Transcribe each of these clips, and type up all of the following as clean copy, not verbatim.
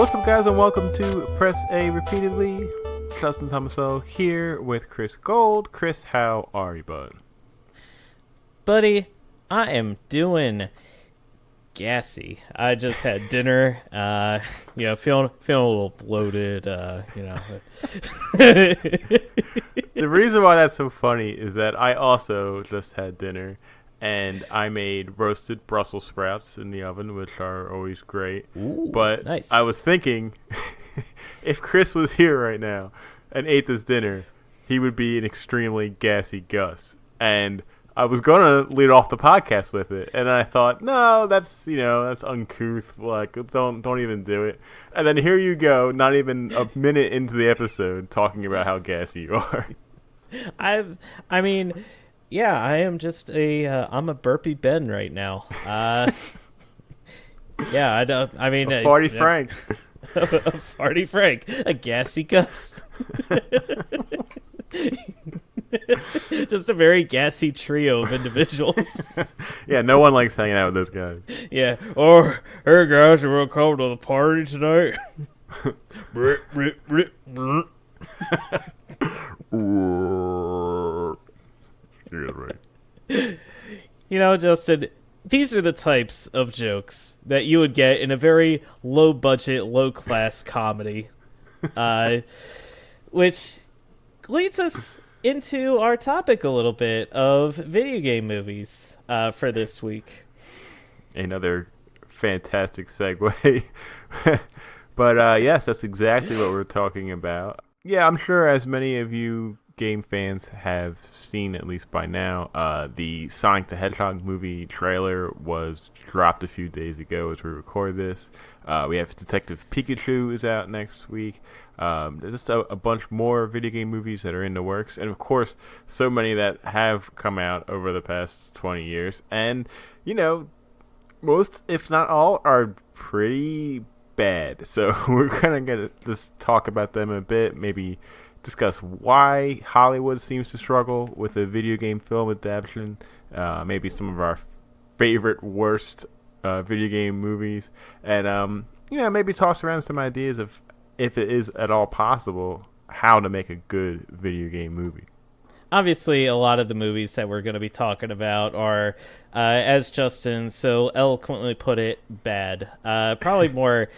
What's up, guys, and welcome to Press A Repeatedly. Justin Thomaso here with Chris Gold. Chris, how are you, bud? Buddy, I am doing gassy. I just had dinner. Feeling a little bloated. The reason why that's so funny is that I also just had dinner, and I made roasted Brussels sprouts in the oven, which are always great. Ooh, but nice. I was thinking, if Chris was here right now and ate this dinner, he would be an extremely gassy Gus. And I was gonna lead off the podcast with it, and I thought, no, that's uncouth. Like, don't even do it. And then here you go, not even a minute into the episode, talking about how gassy you are. I am just I'm a burpy Ben right now. A farty Frank. A farty Frank. A gassy Gus. Just a very gassy trio of individuals. Yeah, no one likes hanging out with those guys. Yeah. Or, hey guys, you want to come to the party tonight? You're right. You know, Justin, these are the types of jokes that you would get in a very low-budget, low-class comedy. Which leads us into our topic a little bit of video game movies for this week. Another fantastic segue. But yes, that's exactly what we're talking about. Yeah, I'm sure as many of you game fans have seen, at least by now, the Sonic the Hedgehog movie trailer was dropped a few days ago as we record this. We have Detective Pikachu is out next week. There's just a bunch more video game movies that are in the works, and of course so many that have come out over the past 20 years, and most, if not all, are pretty bad. So we're gonna just talk about them a bit, maybe discuss why Hollywood seems to struggle with a video game film adaptation, maybe some of our favorite worst video game movies, and maybe toss around some ideas of, if it is at all possible, how to make a good video game movie. Obviously, a lot of the movies that we're going to be talking about are, as Justin so eloquently put it, bad. Probably more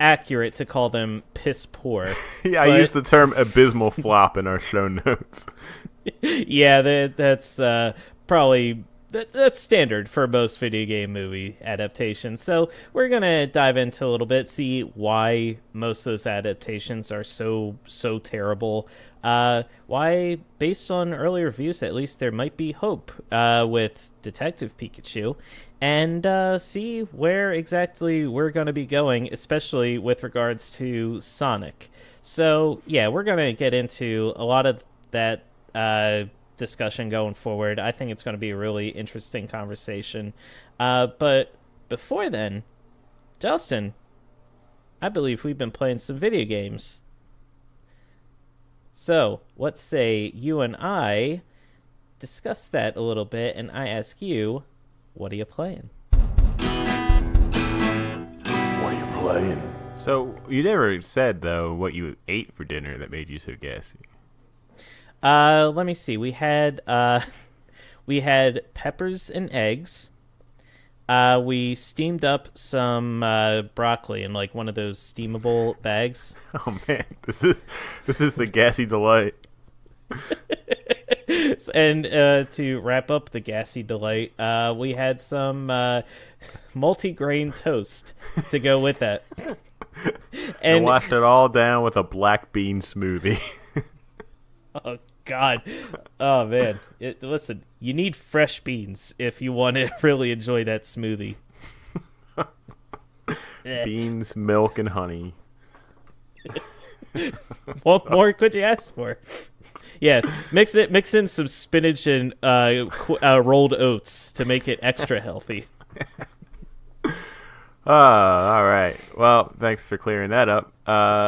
accurate to call them piss poor. Yeah, I used the term abysmal flop in our show notes. Yeah, that's probably... That's standard for most video game movie adaptations. So we're going to dive into a little bit, see why most of those adaptations are so terrible. Why, based on early reviews, at least there might be hope with Detective Pikachu. And see where exactly we're going to be going, especially with regards to Sonic. So, yeah, we're going to get into a lot of that discussion going forward. I think it's going to be a really interesting conversation. But before then, Justin, I believe we've been playing some video games. So, let's say you and I discuss that a little bit, and I ask you, what are you playing? What are you playing? So, you never said, though, what you ate for dinner that made you so gassy. Let me see. We had peppers and eggs. We steamed up some broccoli in like one of those steamable bags. Oh man, this is the gassy delight. And to wrap up the gassy delight, we had some multi-grain toast to go with that. And washed it all down with a black bean smoothie. Oh God. Oh man. Listen, you need fresh beans if you want to really enjoy that smoothie. Beans, milk, and honey. What more could you ask for? Yeah, mix in some spinach and rolled oats to make it extra healthy. All right. Well, thanks for clearing that up.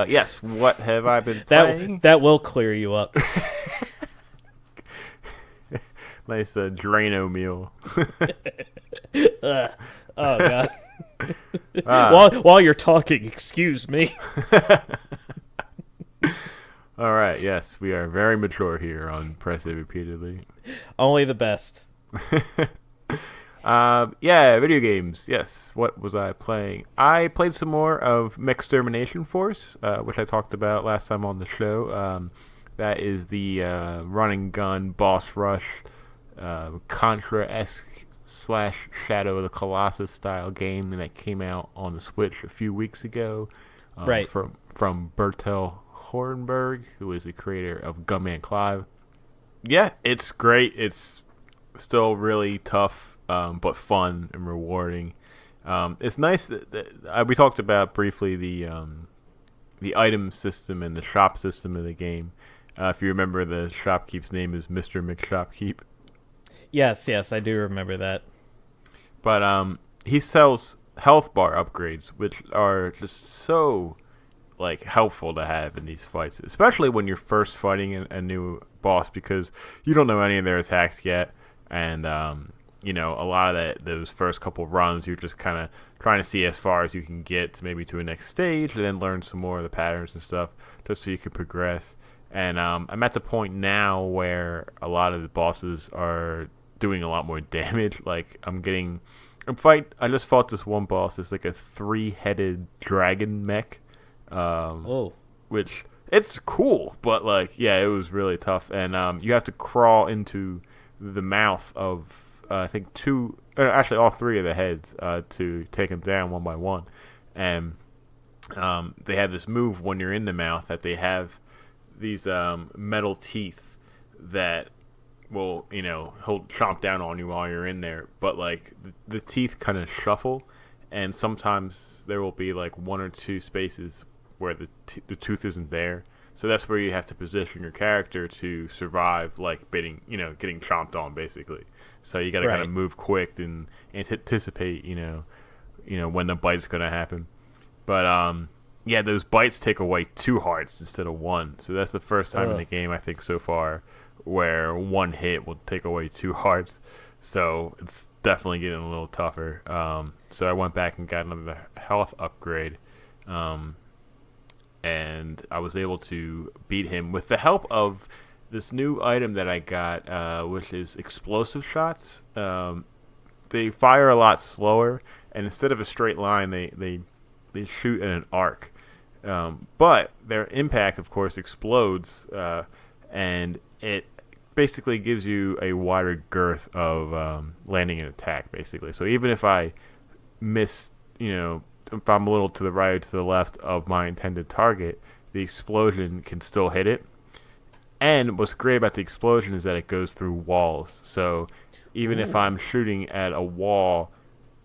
Yes, what have I been playing? That will clear you up. Nice Drano meal. Oh, God. Ah. While you're talking, excuse me. All right. Yes, we are very mature here on Press It Repeatedly. Only the best. Yeah, video games. Yes. What was I playing? I played some more of Mechstermination Force, which I talked about last time on the show. That is the run and gun boss rush, Contra-esque slash Shadow of the Colossus style game that came out on the Switch a few weeks ago. Right. From Bertel Hornberg, who is the creator of Gunman Clive. Yeah, it's great. It's still really tough, but fun and rewarding. It's nice that we talked about briefly the item system and the shop system of the game. If you remember, the shopkeep's name is Mr. McShopkeep. Yes, I do remember that. But he sells health bar upgrades, which are just so helpful to have in these fights, especially when you're first fighting a new boss, because you don't know any of their attacks yet, and a lot of those first couple runs, you're just kind of trying to see as far as you can get to maybe to a next stage, and then learn some more of the patterns and stuff, just so you can progress. And I'm at the point now where a lot of the bosses are doing a lot more damage. I just fought this one boss. It's like a 3-headed dragon mech. Which it's cool, but it was really tough. And you have to crawl into the mouth of I think actually all 3 of the heads to take them down one by one. And they have this move when you're in the mouth that they have these metal teeth that will chomp down on you while you're in there, but the teeth kind of shuffle, and sometimes there will be 1 or 2 spaces where the tooth isn't there, so that's where you have to position your character to survive getting chomped on, basically. So you got to kind of move quick and anticipate when the bite's going to happen. But yeah, those bites take away 2 hearts instead of 1. So that's the first time in the game, I think, so far, where 1 hit will take away 2 hearts. So it's definitely getting a little tougher. So I went back and got another health upgrade. And I was able to beat him with the help of this new item that I got, which is explosive shots. They fire a lot slower, and instead of a straight line, they shoot in an arc. But their impact, of course, explodes, and it basically gives you a wider girth of landing an attack, basically. So even if I miss, if I'm a little to the right or to the left of my intended target, the explosion can still hit it. And what's great about the explosion is that it goes through walls. So even if I'm shooting at a wall,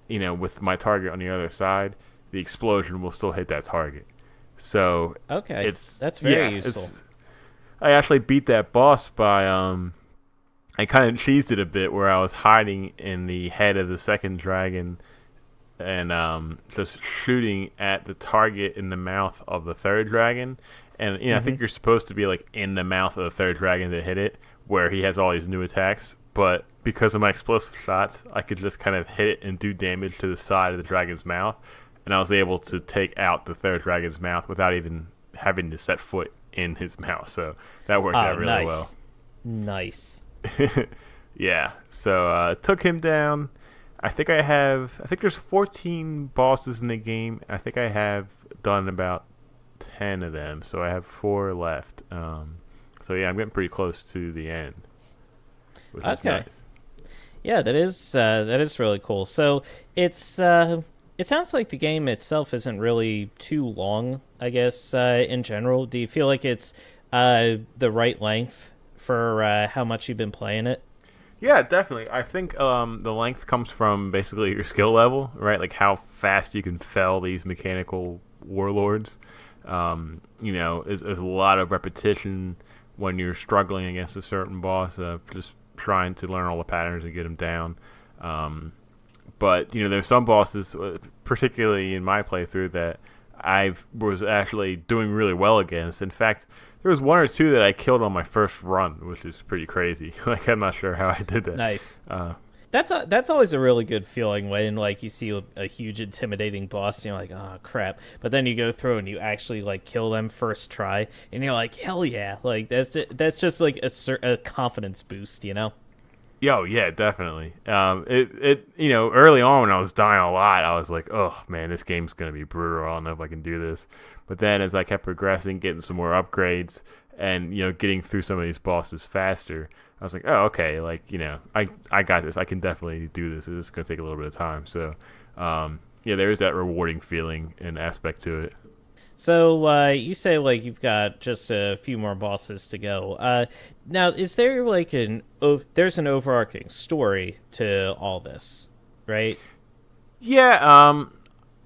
with my target on the other side, the explosion will still hit that target. So that's very useful. I actually beat that boss by I kind of cheesed it a bit, where I was hiding in the head of the second dragon and just shooting at the target in the mouth of the third dragon. And I think you're supposed to be in the mouth of the third dragon to hit it, where he has all these new attacks. But because of my explosive shots, I could just kind of hit it and do damage to the side of the dragon's mouth. And I was able to take out the third dragon's mouth without even having to set foot in his mouth. So that worked out really well. Nice. Yeah. So took him down. I think there's 14 bosses in the game. I think I have done about 10 of them. So I have 4 left. So yeah, I'm getting pretty close to the end, which is nice. Yeah, that is really cool. So it's it sounds like the game itself isn't really too long, I guess, in general. Do you feel like it's the right length for how much you've been playing it? Yeah, definitely. I think the length comes from basically your skill level, right? How fast you can fell these mechanical warlords. There's a lot of repetition when you're struggling against a certain boss, just trying to learn all the patterns and get them down. But there's some bosses, particularly in my playthrough, that I was actually doing really well against. In fact, there was 1 or 2 that I killed on my first run, which is pretty crazy. I'm not sure how I did that. Nice. That's always a really good feeling when like you see a huge intimidating boss and you're like, oh crap, but then you go through and you actually like kill them first try and you're like, hell yeah, like that's just like a confidence boost, you know. Yo, yeah, definitely. Early on when I was dying a lot, I was like, oh man, this game's gonna be brutal. I don't know if I can do this. But then as I kept progressing, getting some more upgrades, and getting through some of these bosses faster, I was like, oh, okay, like I got this. I can definitely do this. It's just gonna take a little bit of time. So, yeah, there is that rewarding feeling and aspect to it. So you say like you've got just a few more bosses to go. Now, is there like there's an overarching story to all this, right? Yeah,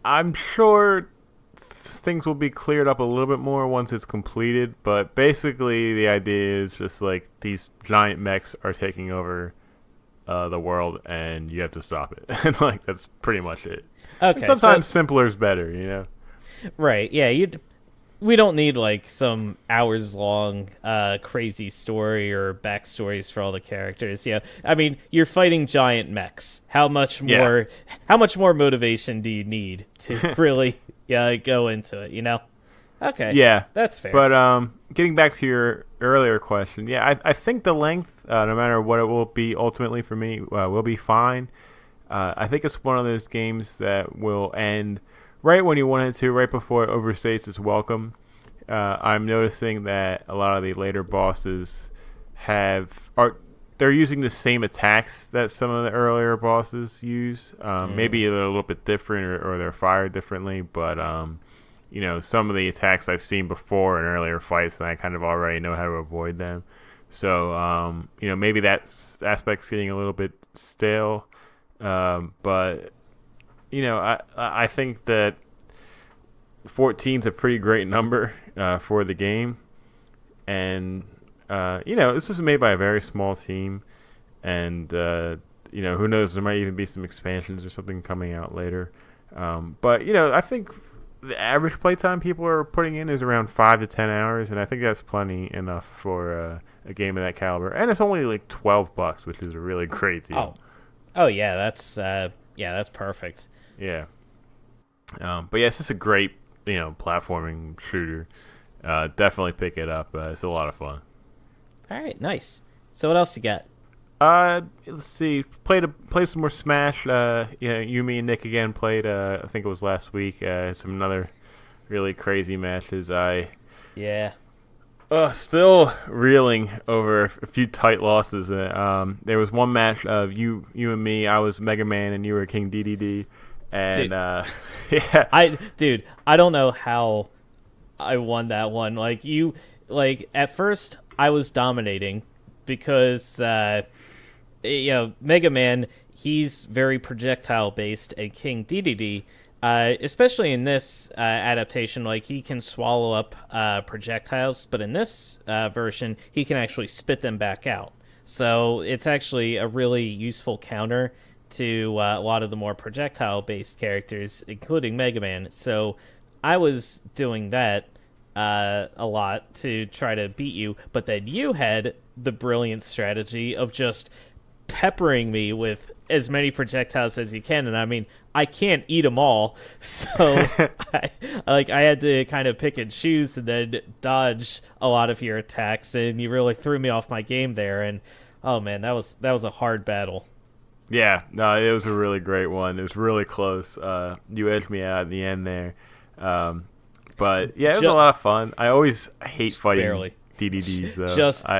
I'm sure things will be cleared up a little bit more once it's completed. But basically, the idea is just like these giant mechs are taking over the world, and you have to stop it. And like that's pretty much it. Okay, and sometimes simpler is better, right? Yeah, we don't need like some hours long crazy story or backstories for all the characters. Yeah, I mean you're fighting giant mechs. How much more? Yeah. How much more motivation do you need to really go into it? Okay. Yeah, that's fair. But getting back to your earlier question, yeah, I think the length, no matter what it will be ultimately for me, will be fine. I think it's one of those games that will end right when you want it to, right before it overstates its welcome. I'm noticing that a lot of the later bosses they're using the same attacks that some of the earlier bosses use. Maybe they're a little bit different or they're fired differently, but some of the attacks I've seen before in earlier fights, and I kind of already know how to avoid them. So maybe that aspect's getting a little bit stale, but I think that 14 is a pretty great number for the game, and this was made by a very small team, and who knows, there might even be some expansions or something coming out later. But I think the average playtime people are putting in is around 5 to 10 hours, and I think that's plenty enough for a game of that caliber. And it's only like $12, which is a really great deal. Oh yeah, that's perfect. Yeah. But yeah, it's just a great platforming shooter. Definitely pick it up. It's a lot of fun. All right, nice. So what else you got? Let's see. Played some more Smash. You, me, and Nick again played. I think it was last week. Some another really crazy matches. Yeah. Still reeling over a few tight losses. There was one match of you and me. I was Mega Man and you were King DDD. And yeah, I don't know how I won that one. At first I was dominating because Mega Man, he's very projectile based, and King DDD, especially in this adaptation, like he can swallow up projectiles, but in this version he can actually spit them back out. So it's actually a really useful counter to a lot of the more projectile-based characters, including Mega Man. So I was doing that a lot to try to beat you, but then you had the brilliant strategy of just peppering me with as many projectiles as you can, and I mean, I can't eat them all, so I had to kind of pick and choose and then dodge a lot of your attacks, and you really threw me off my game there, and oh man, that was a hard battle. Yeah, no, it was a really great one. It was really close. You edged me out in the end there. But yeah, it was a lot of fun. I always hate fighting barely. DDDs though.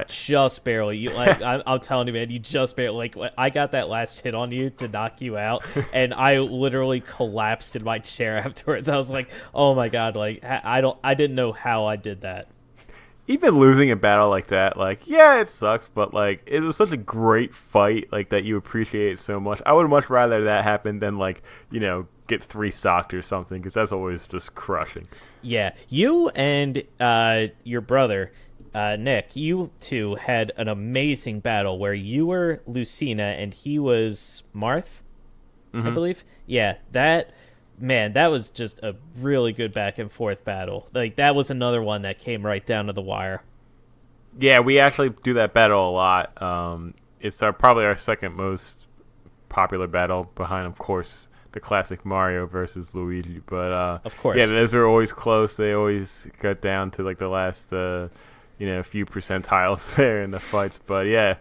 Just barely. You I'm telling you, man, you just barely. I got that last hit on you to knock you out, and I literally collapsed in my chair afterwards. I was like, oh my god, I didn't know how I did that. Even losing a battle like that, yeah, it sucks, but it was such a great fight, that you appreciate so much. I would much rather that happen than get 3-stocked or something, because that's always just crushing. Yeah, you and your brother, Nick, you two had an amazing battle where you were Lucina and he was Marth, I believe. Yeah, that was just a really good back and forth battle. That was another one that came right down to the wire. Yeah, we actually do that battle a lot. It's probably our second most popular battle behind, of course, the classic Mario versus Luigi. But Of course. yeah, those are always close. They always got down to like the last few percentiles there in the fights. But yeah,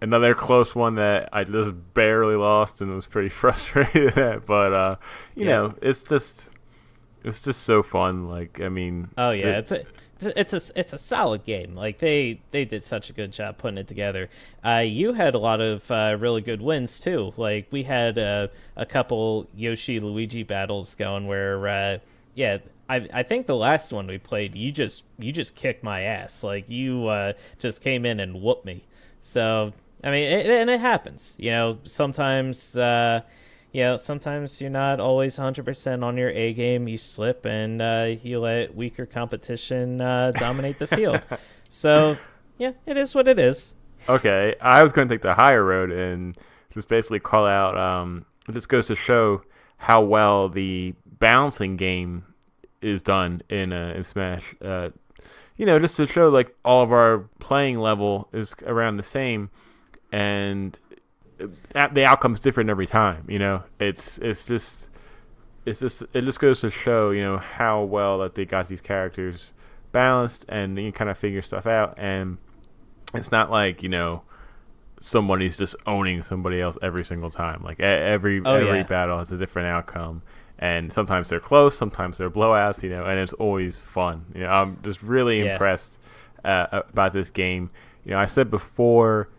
another close one that I just barely lost and was pretty frustrated at. But it's just so fun. Like, I mean, Oh yeah, it's a solid game. Like they did such a good job putting it together. You had a lot of really good wins too. Like we had a couple Yoshi Luigi battles going where I think the last one we played you just kicked my ass. Like you just came in and whooped me. So I mean, it happens. Sometimes. Sometimes you're not always 100% on your A game. You slip and you let weaker competition dominate the field. So, yeah, it is what it is. Okay, I was going to take the higher road and just basically call out. This goes to show how well the balancing game is done in Smash. Just to show like all of our playing level is around the same, and the outcome's different every time. It just goes to show how well that they got these characters balanced, and you kind of figure stuff out, and it's not like somebody's just owning somebody else every single time. Like every battle has a different outcome, and sometimes they're close, sometimes they're blowouts, and it's always fun. I'm just really impressed about this game. I said before,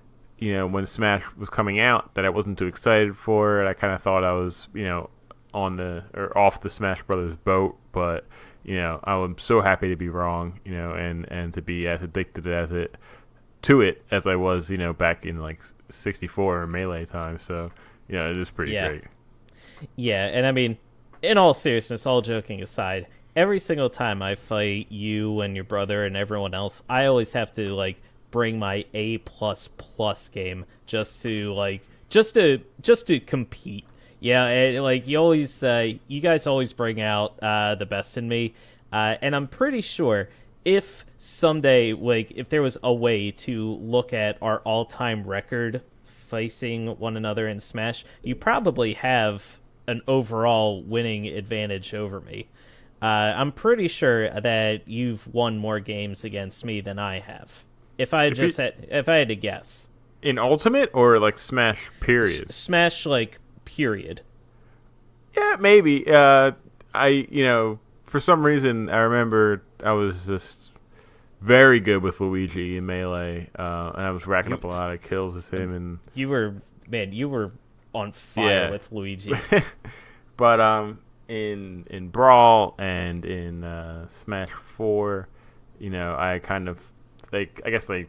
when Smash was coming out, that I wasn't too excited for it. I kind of thought I was, on or off the Smash Brothers boat, but I'm so happy to be wrong, and to be as addicted to it as I was, back in like 64 or Melee time. So, it is pretty great. Yeah, and I mean, in all seriousness, all joking aside, every single time I fight you and your brother and everyone else, I always have to like bring my A++ game just to compete. Yeah, like you guys always bring out the best in me, and I'm pretty sure if someday, like, if there was a way to look at our all-time record facing one another in Smash, you probably have an overall winning advantage over me. I'm pretty sure that you've won more games against me than I have. If I had to guess. In Ultimate or like Smash period? Smash like period. Yeah, maybe. For some reason I remember I was just very good with Luigi in Melee, and I was racking up a lot of kills as him. And you were on fire with Luigi. But in Brawl and in Smash 4, I kind of I guess they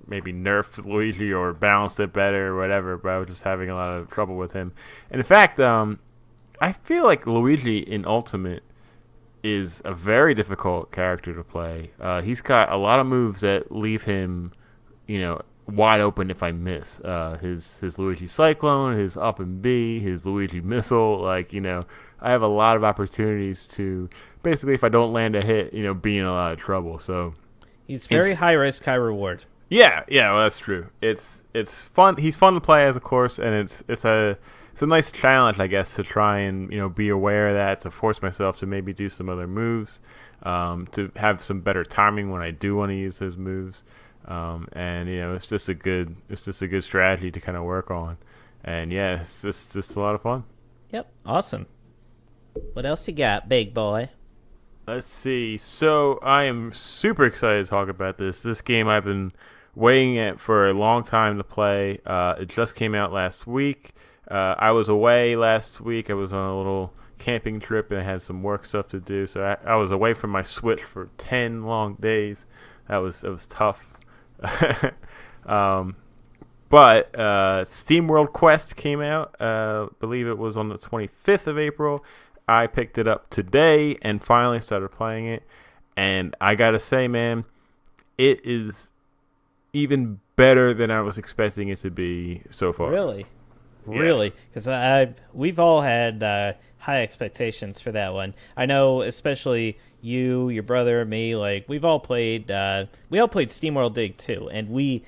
maybe nerfed Luigi or balanced it better or whatever, but I was just having a lot of trouble with him. And in fact, I feel like Luigi in Ultimate is a very difficult character to play. He's got a lot of moves that leave him, wide open if I miss. His Luigi Cyclone, his up and B, his Luigi Missile. Like, I have a lot of opportunities to basically, if I don't land a hit, be in a lot of trouble. So he's very high risk, high reward. Yeah, well, that's true. It's fun. He's fun to play as, of course, and it's a nice challenge, I guess, to try and be aware of that, to force myself to maybe do some other moves, to have some better timing when I do want to use those moves, and it's just a good strategy to kind of work on, and yeah, it's just a lot of fun. Yep, awesome. What else you got, big boy? Let's see. So I am super excited to talk about this. This game I've been waiting it for a long time to play. It just came out last week. I was away last week. I was on a little camping trip and I had some work stuff to do. So I was away from my Switch for 10 long days. That was tough. But Steamworld Quest came out. I believe it was on the 25th of April. I picked it up today and finally started playing it. And I gotta say, man, it is even better than I was expecting it to be so far. Really? Really? Because we've all had high expectations for that one. I know, especially you, your brother, me. Like, we all played Steamworld Dig 2, and we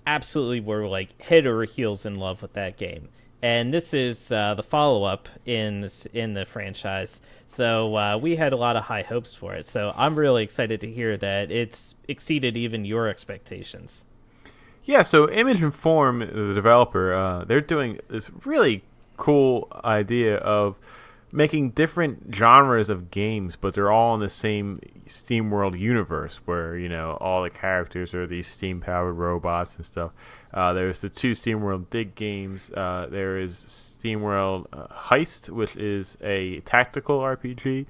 absolutely were like head over heels in love with that game. And this is the follow up in the franchise, so we had a lot of high hopes for it. So I'm really excited to hear that it's exceeded even your expectations. Yeah, so Image and Form, the developer, they're doing this really cool idea of making different genres of games, but they're all in the same Steamworld universe, where all the characters are these steam-powered robots and stuff. There's the two Steamworld Dig games. There is Steamworld Heist, which is a tactical RPG,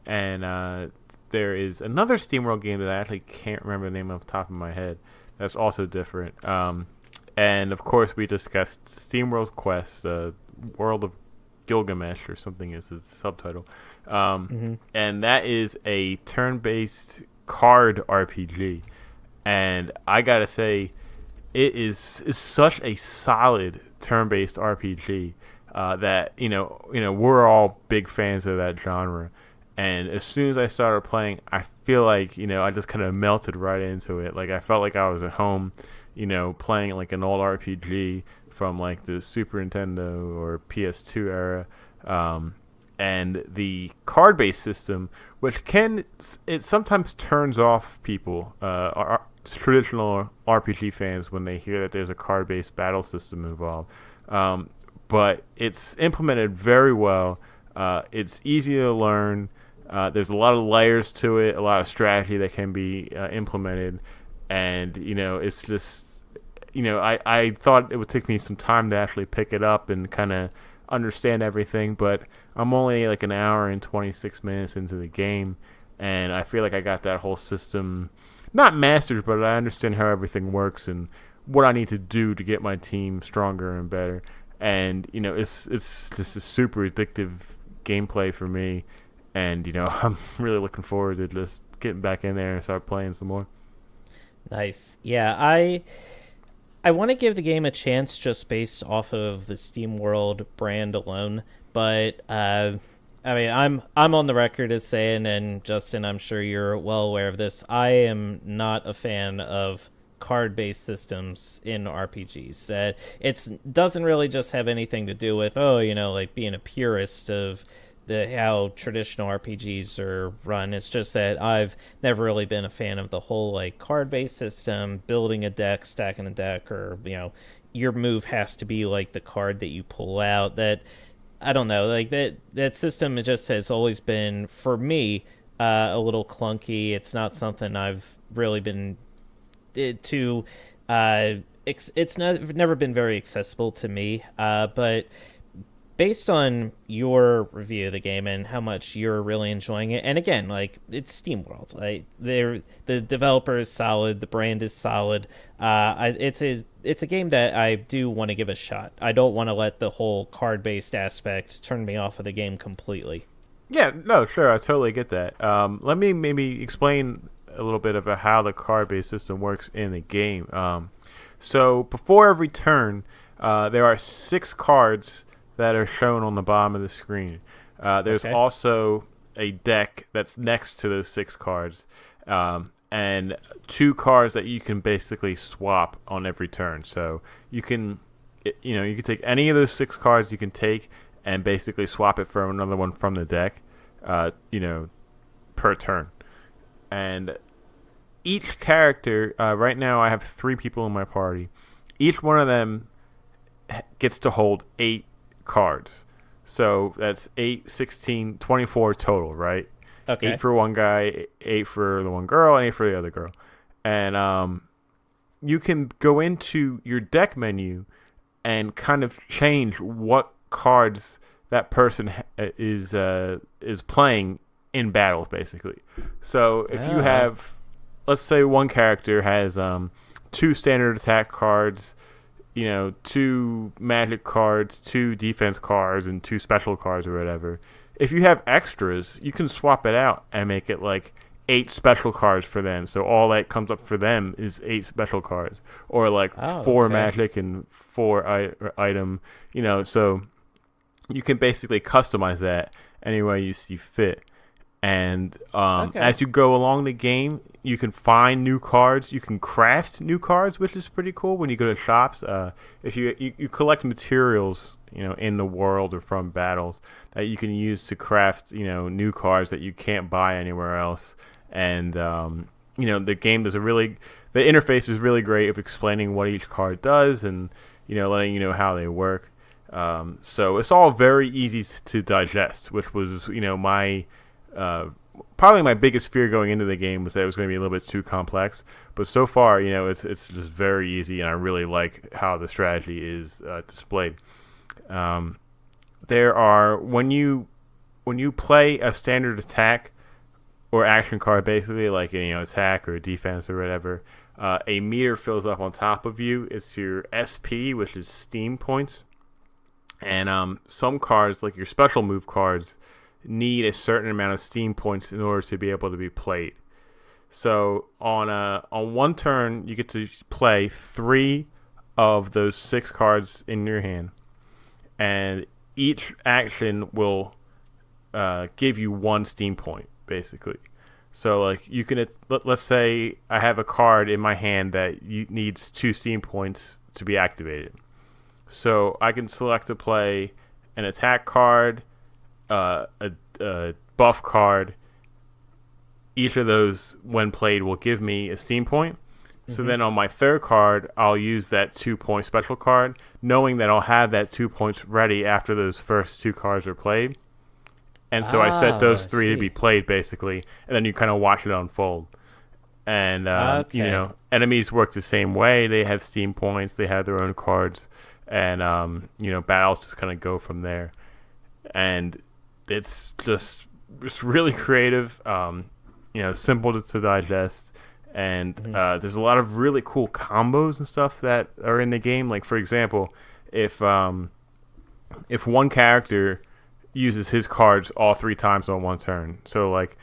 and there is another Steamworld game that I actually can't remember the name off the top of my head. That's also different. And of course, we discussed Steamworld Quest, World of Gilgamesh or something is the subtitle. And that is a turn-based card RPG. And I gotta say, it is such a solid turn-based RPG that we're all big fans of that genre. And as soon as I started playing, I feel like, I just kind of melted right into it. Like, I felt like I was at home, playing like an old RPG from like the Super Nintendo or PS2 era. And the card-based system, which it sometimes turns off people, traditional RPG fans, when they hear that there's a card-based battle system involved. But it's implemented very well. It's easy to learn. There's a lot of layers to it, a lot of strategy that can be implemented, and it's just I thought it would take me some time to actually pick it up and kind of understand everything, but I'm only like an hour and 26 minutes into the game, and I feel like I got that whole system not mastered, but I understand how everything works and what I need to do to get my team stronger and better. And it's just a super addictive gameplay for me. And, I'm really looking forward to just getting back in there and start playing some more. Nice. Yeah, I want to give the game a chance just based off of the SteamWorld brand alone, but I mean, I'm on the record as saying, and Justin, I'm sure you're well aware of this, I am not a fan of card-based systems in RPGs. It doesn't really just have anything to do with like being a purist of how traditional RPGs are run. It's just that I've never really been a fan of the whole like card-based system, building a deck, stacking a deck, or your move has to be like the card that you pull out. That I don't know, like that system, it just has always been for me a little clunky. It's not something I've really been to. It's never been very accessible to me. But based on your review of the game and how much you're really enjoying it, and again, like, it's SteamWorld, like the developer is solid, the brand is solid. It's a game that I do want to give a shot. I don't want to let the whole card-based aspect turn me off of the game completely. Yeah, no, sure, I totally get that. Let me maybe explain a little bit about how the card-based system works in the game. So before every turn, there are 6 cards that are shown on the bottom of the screen. There's also a deck that's next to those 6 cards, and 2 cards that you can basically swap on every turn. So you can take any of those 6 cards you can take and basically swap it for another one from the deck, per turn. And each character, right now I have 3 people in my party. Each one of them gets to hold 8 cards. So that's 8, 16, 24 total, right? Okay. 8 for one guy, 8 for the one girl, and 8 for the other girl. And you can go into your deck menu and kind of change what cards that person is playing in battles, basically. So if you have, let's say one character has 2 standard attack cards, 2 magic cards, 2 defense cards, and 2 special cards or whatever. If you have extras, you can swap it out and make it like 8 special cards for them. So all that comes up for them is 8 special cards, or like 4 magic and 4 item. So you can basically customize that any way you see fit. And Okay. as you go along the game, you can find new cards. You can craft new cards, which is pretty cool. When you go to shops, if you collect materials, in the world or from battles that you can use to craft, new cards that you can't buy anywhere else. And the game does the interface is really great of explaining what each card does and letting you know how they work. So it's all very easy to digest, which was my probably my biggest fear going into the game was that it was going to be a little bit too complex. But so far, it's just very easy, and I really like how the strategy is displayed. There are when you play a standard attack or action card, basically like attack or defense or whatever, a meter fills up on top of you. It's your SP, which is Steam points, and some cards like your special move cards need a certain amount of Steam points in order to be able to be played. So on one turn, you get to play 3 of those 6 cards in your hand, and each action will give you 1 Steam point, basically. So like you can let's say I have a card in my hand that needs 2 Steam points to be activated. So I can select to play an attack card, a buff card. Each of those, when played, will give me a Steam point. So then on my third card, I'll use that 2-point special card, knowing that I'll have that 2 points ready after those first 2 cards are played. And so I set those 3 to be played, basically, and then you kind of watch it unfold. And, enemies work the same way. They have Steam points. They have their own cards. And, battles just kind of go from there. And it's really creative, simple to digest. And there's a lot of really cool combos and stuff that are in the game. Like, for example, if one character uses his cards all 3 times on one turn, so like,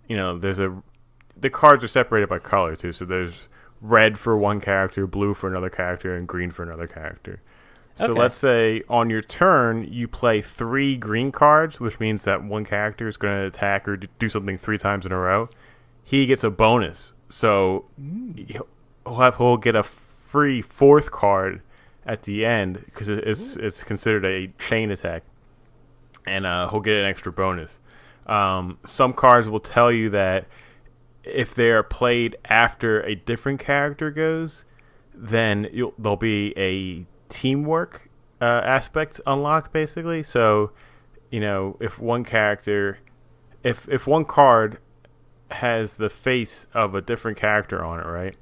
the cards are separated by color too. So there's red for one character, blue for another character, and green for another character. So let's say on your turn you play 3 green cards, which means that one character is going to attack or do something 3 times in a row. He gets a bonus. So he'll get a free 4th card at the end because it's considered a chain attack, and he'll get an extra bonus. Some cards will tell you that if they are played after a different character goes, then there'll be a teamwork aspect unlocked, basically. So if one character, if one card has the face of a different character on it, right?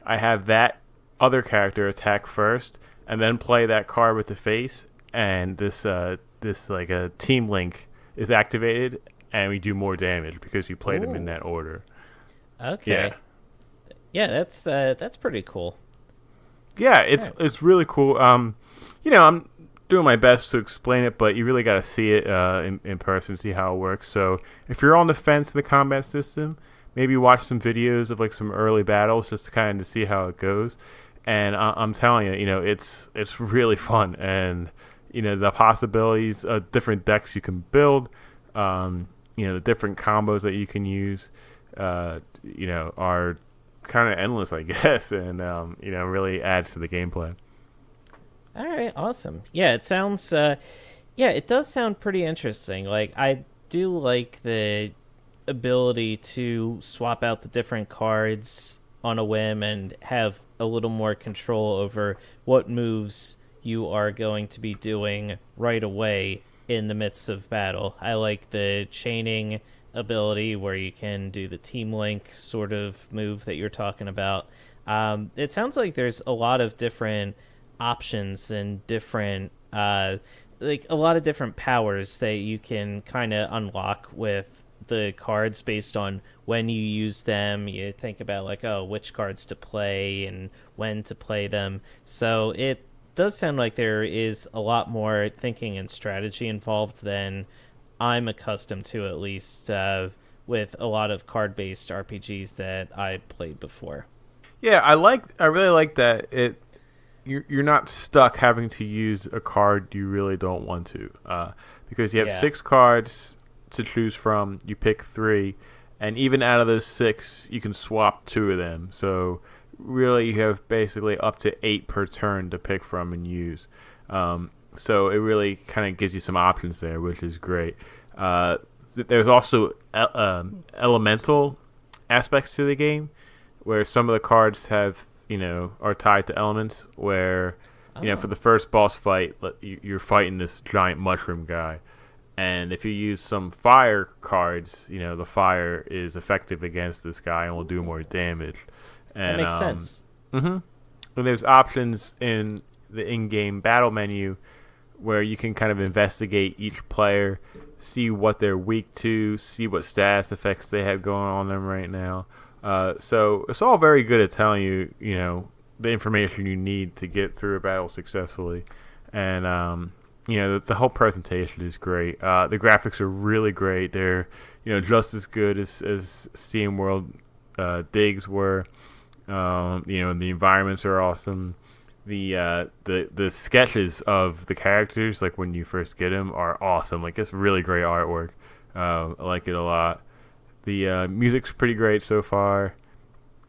I have that other character attack first, and then play that card with the face, and this like a team link is activated, and we do more damage because you played them in that order. Okay. Yeah, that's pretty cool. Yeah, it's really cool. I'm doing my best to explain it, but you really got to see it in person, see how it works. So if you're on the fence of the combat system, maybe watch some videos of like some early battles just to kind of see how it goes. And I'm telling you, it's really fun, and the possibilities of different decks you can build, the different combos that you can use, are kind of endless, I guess, and really adds to the gameplay. All right, awesome. Yeah, it sounds it does sound pretty interesting. Like, I do like the ability to swap out the different cards on a whim and have a little more control over what moves you are going to be doing right away in the midst of battle. I like the chaining ability where you can do the team link sort of move that you're talking about. It sounds like there's a lot of different options and different like a lot of different powers that you can kind of unlock with the cards based on when you use them. You think about like, which cards to play and when to play them. So it does sound like there is a lot more thinking and strategy involved than I'm accustomed to, at least with a lot of card-based RPGs that I played before. Yeah, I really like that you're not stuck having to use a card you really don't want to, because you have 6 cards to choose from. You pick 3, and even out of those 6, you can swap 2 of them. So really, you have basically up to 8 per turn to pick from and use. So it really kind of gives you some options there, which is great. There's also elemental aspects to the game, where some of the cards have, are tied to elements. Where, for the first boss fight, you're fighting this giant mushroom guy, and if you use some fire cards, the fire is effective against this guy and will do more damage. And, that makes sense. Mm-hmm. And there's options in the in-game battle menu where you can kind of investigate each player, see what they're weak to, see what status effects they have going on them right now. So it's all very good at telling you, the information you need to get through a battle successfully. And, the whole presentation is great. The graphics are really great. They're, just as good as Steamworld digs were. The environments are awesome. The sketches of the characters, like when you first get them, are awesome. Like, it's really great artwork. I like it a lot. The music's pretty great so far.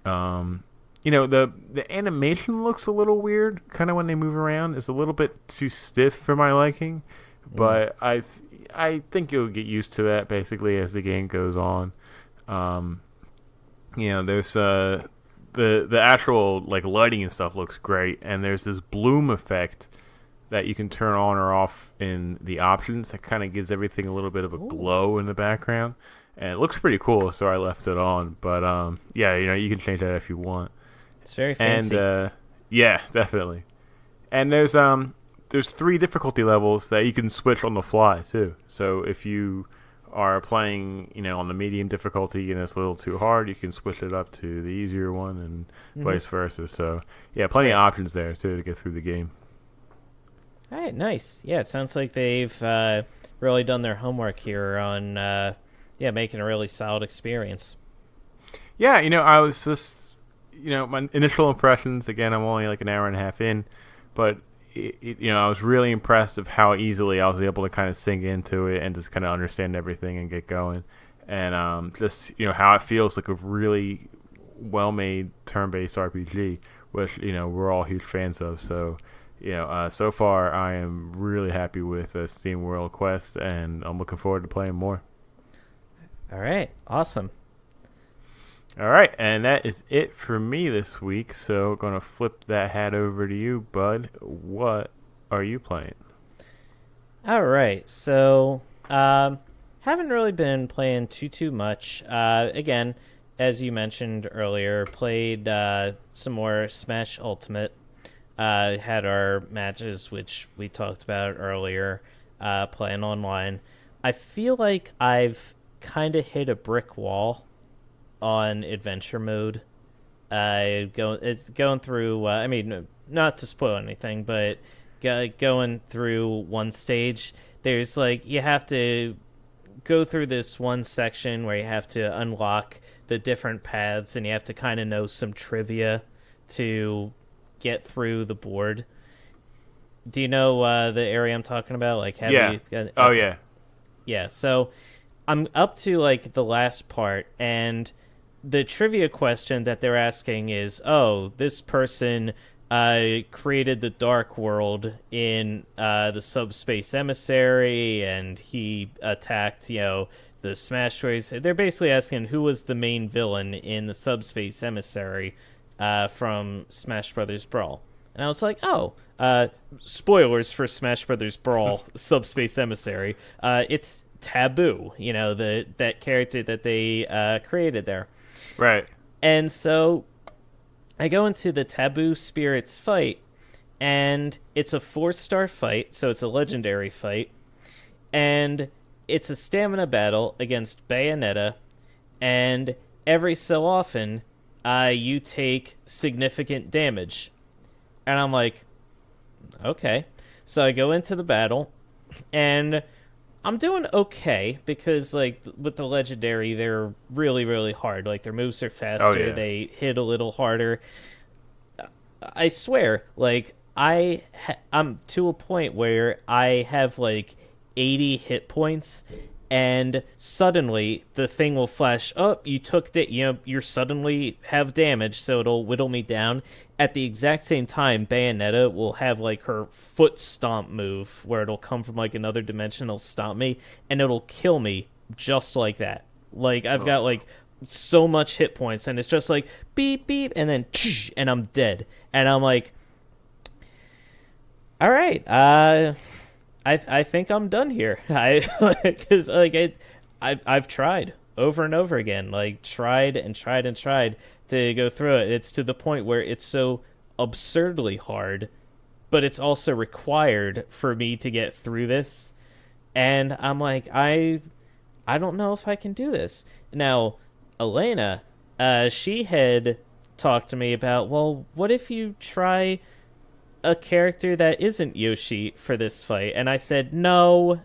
The animation looks a little weird, kind of when they move around. It's a little bit too stiff for my liking, but I think you'll get used to that basically as the game goes on. There's the actual like lighting and stuff looks great, and there's this bloom effect that you can turn on or off in the options that kind of gives everything a little bit of a glow in the background, and it looks pretty cool, so I left it on. But you can change that if you want. It's very fancy. And yeah, definitely. And there's 3 difficulty levels that you can switch on the fly too. So if you are playing, on the medium difficulty and it's a little too hard, you can switch it up to the easier one and vice versa. So, yeah, plenty of options there, too, to get through the game. All right, nice. Yeah, it sounds like they've really done their homework here on, making a really solid experience. Yeah, I was just, my initial impressions, again, I'm only like an hour and a half in, but I was really impressed of how easily I was able to kind of sink into it and just kind of understand everything and get going. And just, how it feels like a really well-made turn-based RPG, which, we're all huge fans of. So, so far I am really happy with Steamworld Quest, and I'm looking forward to playing more. All right, awesome. All right, and that is it for me this week. So, going to flip that hat over to you, bud. What are you playing? All right, so haven't really been playing too much. Again, as you mentioned earlier, played some more Smash Ultimate. Had our matches, which we talked about earlier, playing online. I feel like I've kind of hit a brick wall on adventure mode. It's going through. I mean, not to spoil anything, but going through one stage, there's like you have to go through this one section where you have to unlock the different paths, and you have to kind of know some trivia to get through the board. Do you know the area I'm talking about? Like, have yeah. you? Okay. Oh yeah. Yeah. So I'm up to like the last part, and the trivia question that they're asking is, oh, this person created the Dark World in the Subspace Emissary, and he attacked, the Smash Bros. They're basically asking who was the main villain in the Subspace Emissary from Smash Brothers Brawl. And I was like, oh, spoilers for Smash Brothers Brawl Subspace Emissary. It's Taboo, that character that they created there. Right. And so I go into the Taboo Spirits fight, and it's a 4-star fight, so it's a legendary fight. And it's a stamina battle against Bayonetta, and every so often you take significant damage. And I'm like, okay. So I go into the battle, and I'm doing okay because, like, with the legendary, they're really, really hard. Like, their moves are faster. Oh, yeah. They hit a little harder. I swear, like, I'm to a point where I have, like, 80 hit points, and suddenly the thing will flash up. You took you suddenly have damage, so it'll whittle me down. At the exact same time, Bayonetta will have like her foot stomp move, where it'll come from like another dimension, it'll stomp me, and it'll kill me just like that. Like I've got like so much hit points, and it's just like beep beep, and then and I'm dead, and I'm like, all right, I think I'm done here. Because I've tried over and over again, like tried and tried and tried to go through it. It's to the point where it's so absurdly hard, but it's also required for me to get through this. And I'm like, I don't know if I can do this. Now, Elena, she had talked to me about, well, what if you try a character that isn't Yoshi for this fight? And I said, no,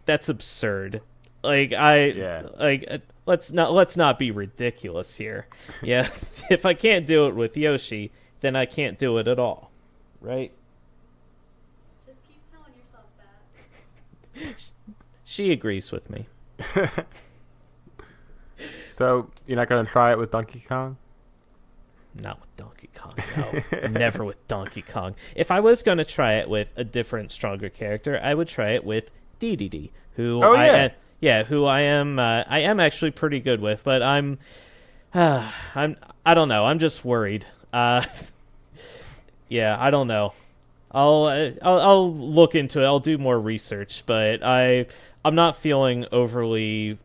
that's absurd. Like let's not be ridiculous here. Yeah, if I can't do it with Yoshi, then I can't do it at all, right? Just keep telling yourself that. She agrees with me. So you're not gonna try it with Donkey Kong? Not with Donkey Kong, no. Never with Donkey Kong. If I was going to try it with a different, stronger character, I would try it with DDD, who I am actually pretty good with, but I don't know. I'm just worried. Yeah, I don't know. I'll look into it. I'll do more research, but I'm not feeling overly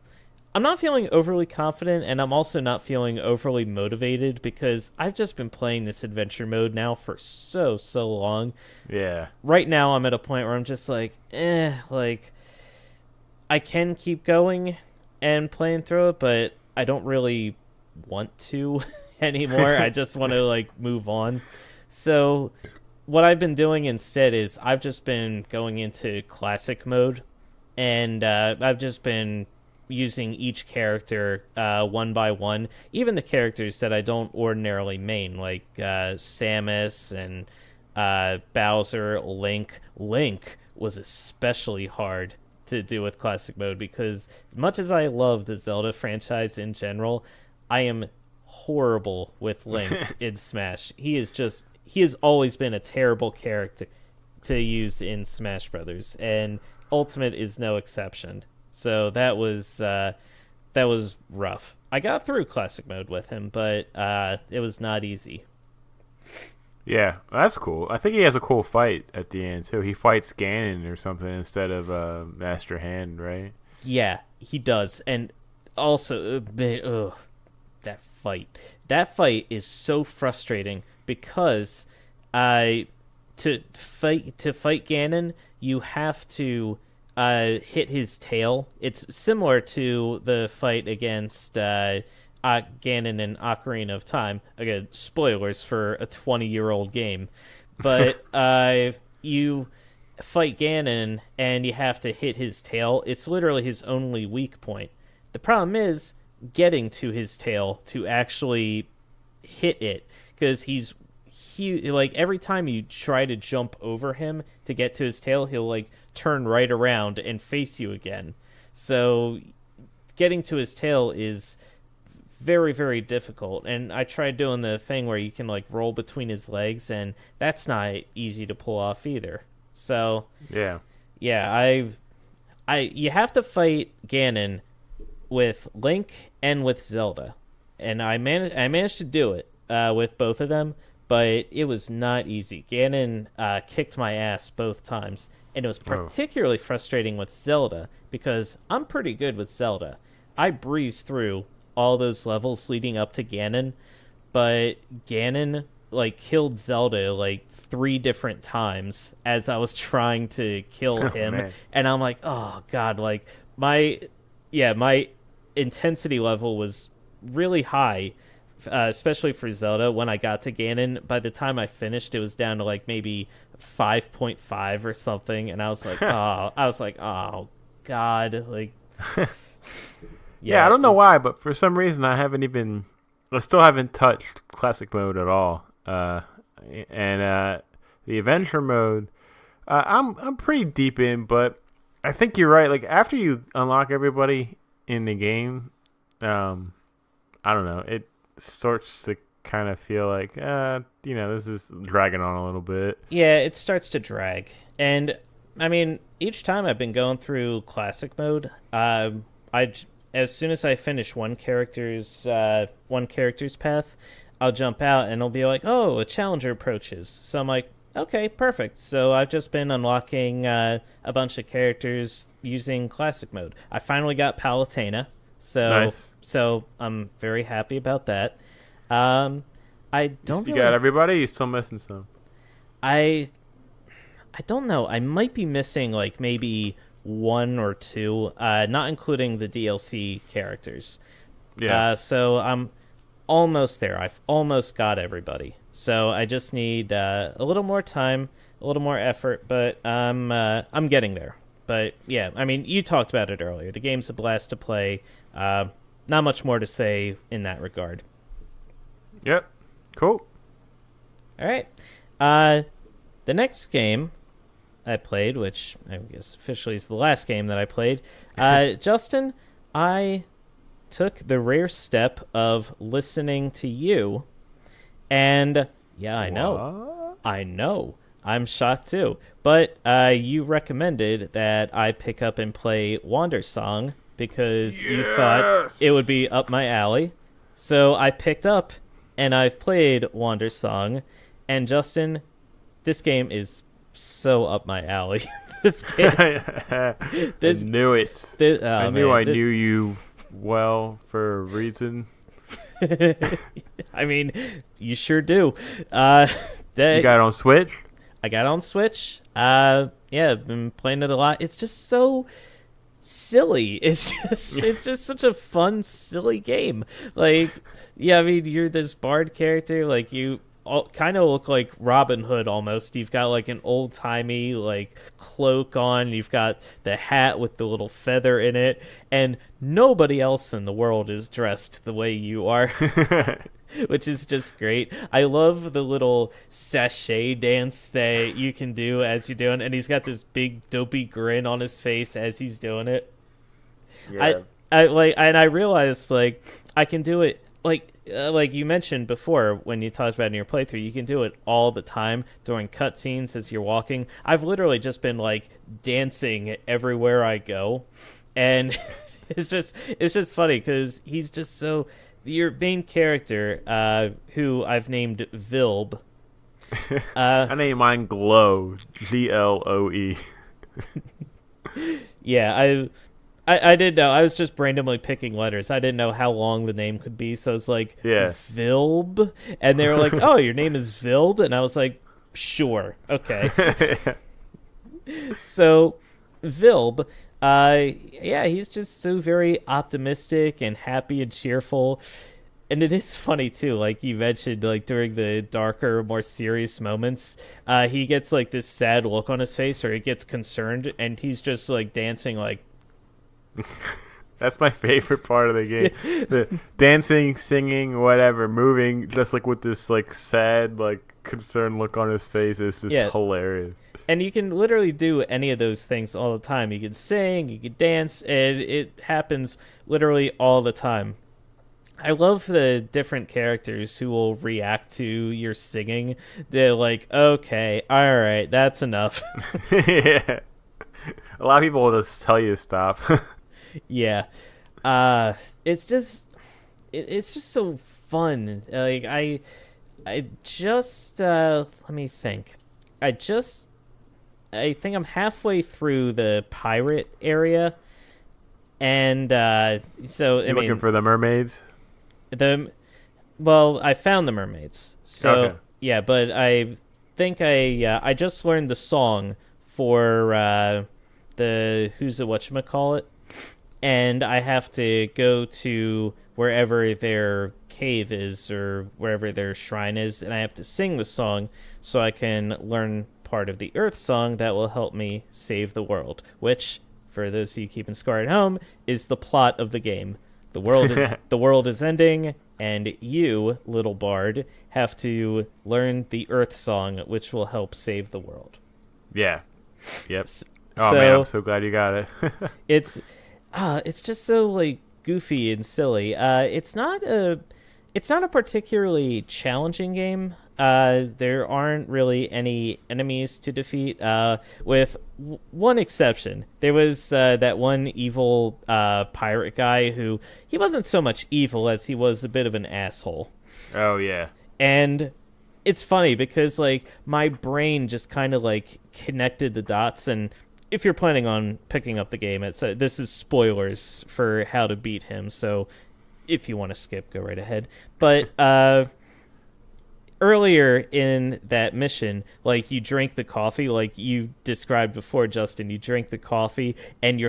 confident, and I'm also not feeling overly motivated because I've just been playing this adventure mode now for so long. Yeah. Right now I'm at a point where I'm just like, like I can keep going and playing through it, but I don't really want to anymore. I just want to like move on. So what I've been doing instead is I've just been going into classic mode, and I've just been using each character one by one, even the characters that I don't ordinarily main, like Samus and Bowser, Link. Link was especially hard to do with classic mode because as much as I love the Zelda franchise in general, I am horrible with Link in Smash. He has always been a terrible character to use in Smash Brothers, and Ultimate is no exception. So that was rough. I got through classic mode with him, but it was not easy. Yeah, that's cool. I think he has a cool fight at the end too. He fights Ganon or something instead of Master Hand, right? Yeah, he does. And also, that fight is so frustrating because to fight Ganon, you have to hit his tail. It's similar to the fight against Ganon in Ocarina of Time. Again, spoilers for a 20-year-old game. But you fight Ganon and you have to hit his tail. It's literally his only weak point. The problem is getting to his tail to actually hit it, because he's like every time you try to jump over him to get to his tail, he'll like turn right around and face you again. So getting to his tail is very, very difficult. And I tried doing the thing where you can like roll between his legs, and that's not easy to pull off either. So yeah, you have to fight Ganon with Link and with Zelda, and I managed to do it with both of them, but it was not easy. Ganon kicked my ass both times, and it was particularly frustrating with Zelda because I'm pretty good with Zelda. I breezed through all those levels leading up to Ganon, but Ganon like killed Zelda like 3 different times as I was trying to kill him, man. And I'm like, oh god, like my intensity level was really high, especially for Zelda. When I got to Ganon, by the time I finished, it was down to like maybe 5.5 or something, and I was like, oh god, like yeah, I don't know why, but for some reason I still haven't touched classic mode at all. And the adventure mode, I'm pretty deep in, but I think you're right. Like after you unlock everybody in the game, I don't know. It starts to kind of feel like, this is dragging on a little bit. Yeah, it starts to drag. And, I mean, each time I've been going through classic mode, as soon as I finish one character's path, I'll jump out and it'll be like, oh, a challenger approaches. So I'm like, okay, perfect. So I've just been unlocking a bunch of characters using classic mode. I finally got Palutena, so I'm very happy about that. I don't. You got everybody? You still missing some? I don't know. I might be missing like maybe one or two, not including the DLC characters. Yeah. So I'm almost there. I've almost got everybody. So I just need a little more time, a little more effort, but I'm getting there. But yeah, I mean, you talked about it earlier. The game's a blast to play. Not much more to say in that regard. Yep. Cool. All right. The next game I played, which I guess officially is the last game that I played, Justin, I took the rare step of listening to you, and yeah, I know. I'm shocked too. But you recommended that I pick up and play Wandersong because you thought it would be up my alley. So I picked up and I've played Wandersong, and Justin, this game is so up my alley. This game, I knew it. I knew you well for a reason. I mean, you sure do. You got it on Switch? I got it on Switch. Yeah, I've been playing it a lot. It's just so silly. It's just such a fun, silly game. Like, yeah, I mean, you're this bard character. Like, you kind of look like Robin Hood almost. You've got like an old timey like cloak on. You've got the hat with the little feather in it, and nobody else in the world is dressed the way you are. Which is just great. I love the little sachet dance that you can do as you're doing, and he's got this big dopey grin on his face as he's doing it. Yeah. I realized like I can do it like you mentioned before when you talked about it in your playthrough, you can do it all the time during cutscenes as you're walking. I've literally just been like dancing everywhere I go, and it's just funny because he's just so. Your main character, who I've named Vilb. I named mine Glow, Gloe. Yeah, I didn't know. I was just randomly picking letters. I didn't know how long the name could be, so it's like Vilb, and they were like, "Oh, your name is Vilb," and I was like, "Sure, okay." So, Vilb. He's just so very optimistic and happy and cheerful. And it is funny too, like you mentioned, like during the darker, more serious moments, he gets like this sad look on his face, or he gets concerned, and he's just like dancing like. That's my favorite part of the game. The dancing, singing, whatever, moving, just like with this like sad, like concerned look on his face is just hilarious. And you can literally do any of those things all the time. You can sing, you can dance, and it happens literally all the time. I love the different characters who will react to your singing. They're like, okay, all right, that's enough. Yeah. A lot of people will just tell you to stop. Yeah. It's just so fun. Like, I just, let me think. I think I'm halfway through the pirate area, and so You're looking for the mermaids? I found the mermaids. So okay. Yeah, but I think I just learned the song for the who's it whatchamacallit, and I have to go to wherever their cave is or wherever their shrine is, and I have to sing the song so I can learn part of the Earth song that will help me save the world, which, for those of you keeping score at home, is the plot of the game. The world is ending, and you, little bard, have to learn the Earth song, which will help save the world. Yeah. Yep. Oh man, I'm So so glad you got it. it's it's just so like goofy and silly. It's not a particularly challenging game. There aren't really any enemies to defeat, with one exception. There was that one evil pirate guy who he wasn't so much evil as he was a bit of an asshole. Oh yeah. And it's funny because like my brain just kind of like connected the dots. And if you're planning on picking up the game, it's this is spoilers for how to beat him, so if you want to skip, go right ahead. But earlier in that mission, like you drink the coffee, like you described before, Justin. You drink the coffee, and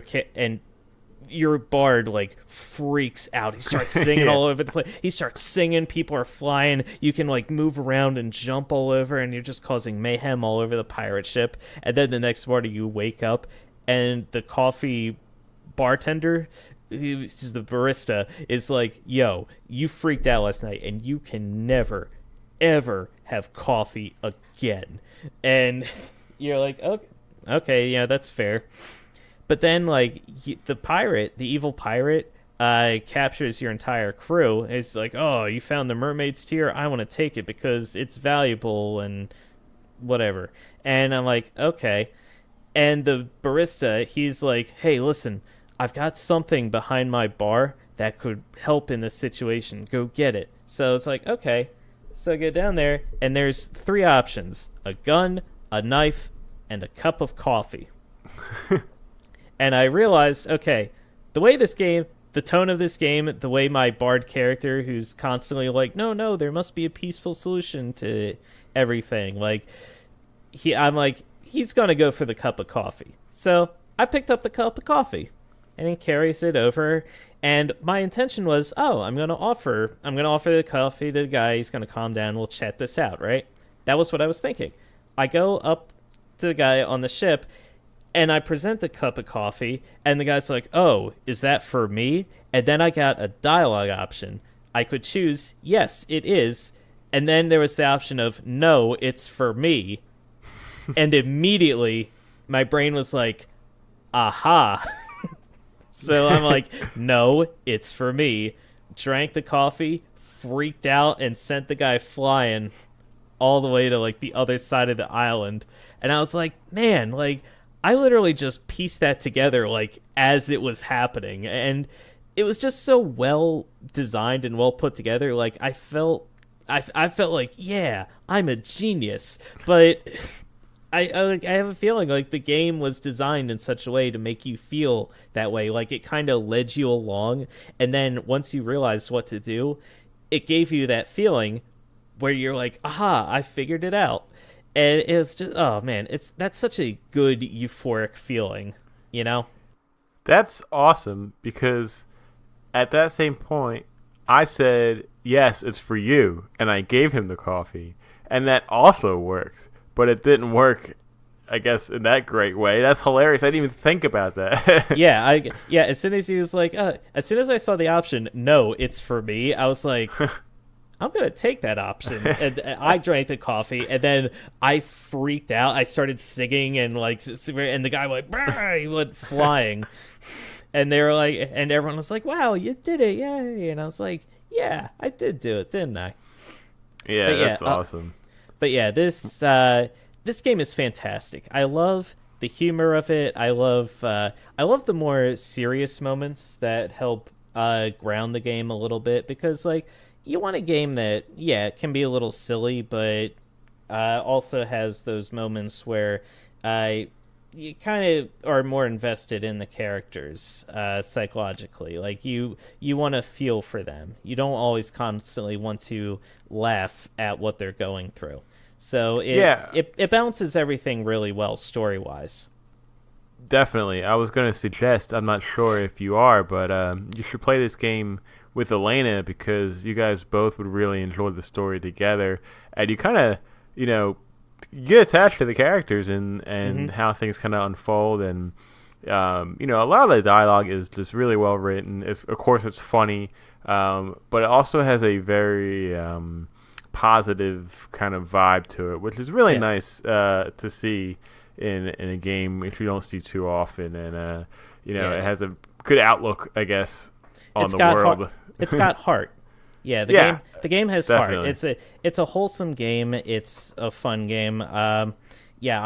your bard like freaks out. He starts singing Yeah. all over the place. He starts singing. People are flying. You can like move around and jump all over, and you're just causing mayhem all over the pirate ship. And then the next morning, you wake up, and the coffee bartender, who's the barista, is like, "Yo, you freaked out last night, and you can never, ever have coffee again." And you're like, okay, yeah, that's fair. But then, like, the evil pirate, captures your entire crew. It's like, "Oh, you found the mermaid's tear? I want to take it because it's valuable and whatever." And I'm like, okay. And the barista, he's like, "Hey, listen, I've got something behind my bar that could help in this situation. Go get it." So it's like, okay. So I go down there, and there's 3 options: a gun, a knife, and a cup of coffee. And I realized, okay, the tone of this game, the way my bard character, who's constantly like, no, there must be a peaceful solution to everything. Like, I'm like, he's gonna go for the cup of coffee. So I picked up the cup of coffee, and he carries it over. And my intention was, I'm gonna offer the coffee to the guy. He's gonna calm down. We'll chat this out, right? That was what I was thinking. I go up to the guy on the ship, and I present the cup of coffee, and the guy's like, "Oh, is that for me?" And then I got a dialogue option. I could choose, "Yes, it is." And then there was the option of, "No, it's for me." And immediately, my brain was like, aha. So I'm like, "No, it's for me." Drank the coffee, freaked out, and sent the guy flying all the way to, like, the other side of the island. And I was like, man, like, I literally just pieced that together like as it was happening, and it was just so well designed and well put together. Like I felt like, yeah, I'm a genius. But I have a feeling like the game was designed in such a way to make you feel that way. Like it kind of led you along, and then once you realized what to do, it gave you that feeling where you're like, aha, I figured it out. And it was just, oh man, that's such a good euphoric feeling, you know? That's awesome because at that same point, I said, "Yes, it's for you," and I gave him the coffee, and that also worked. But it didn't work, I guess, in that great way. That's hilarious. I didn't even think about that. Yeah, as soon as he was like, as soon as I saw the option, "No, it's for me," I was like, I'm going to take that option. And I drank the coffee, and then I freaked out. I started singing, and and the guy went, "Brr!" He went flying. And they were like, and everyone was like, "Wow, you did it. Yay." And I was like, "Yeah, I did do it, didn't I?" Yeah, that's awesome. But yeah, this game is fantastic. I love the humor of it. I love the more serious moments that help ground the game a little bit, because like, you want a game that, yeah, it can be a little silly, but also has those moments where you kind of are more invested in the characters psychologically. Like, you want to feel for them. You don't always constantly want to laugh at what they're going through. So it balances everything really well story-wise. Definitely. I was going to suggest, I'm not sure if you are, but you should play this game with Elena, because you guys both would really enjoy the story together, and you kind of, you get attached to the characters and how things kind of unfold, and a lot of the dialogue is just really well written. Of course it's funny, but it also has a very positive kind of vibe to it, which is really nice to see in a game which you don't see too often, and Yeah. it has a good outlook, I guess, on It's the got world. it's got heart. Yeah, Yeah, the game has definitely. heart. It's a wholesome game. It's a fun game. Yeah,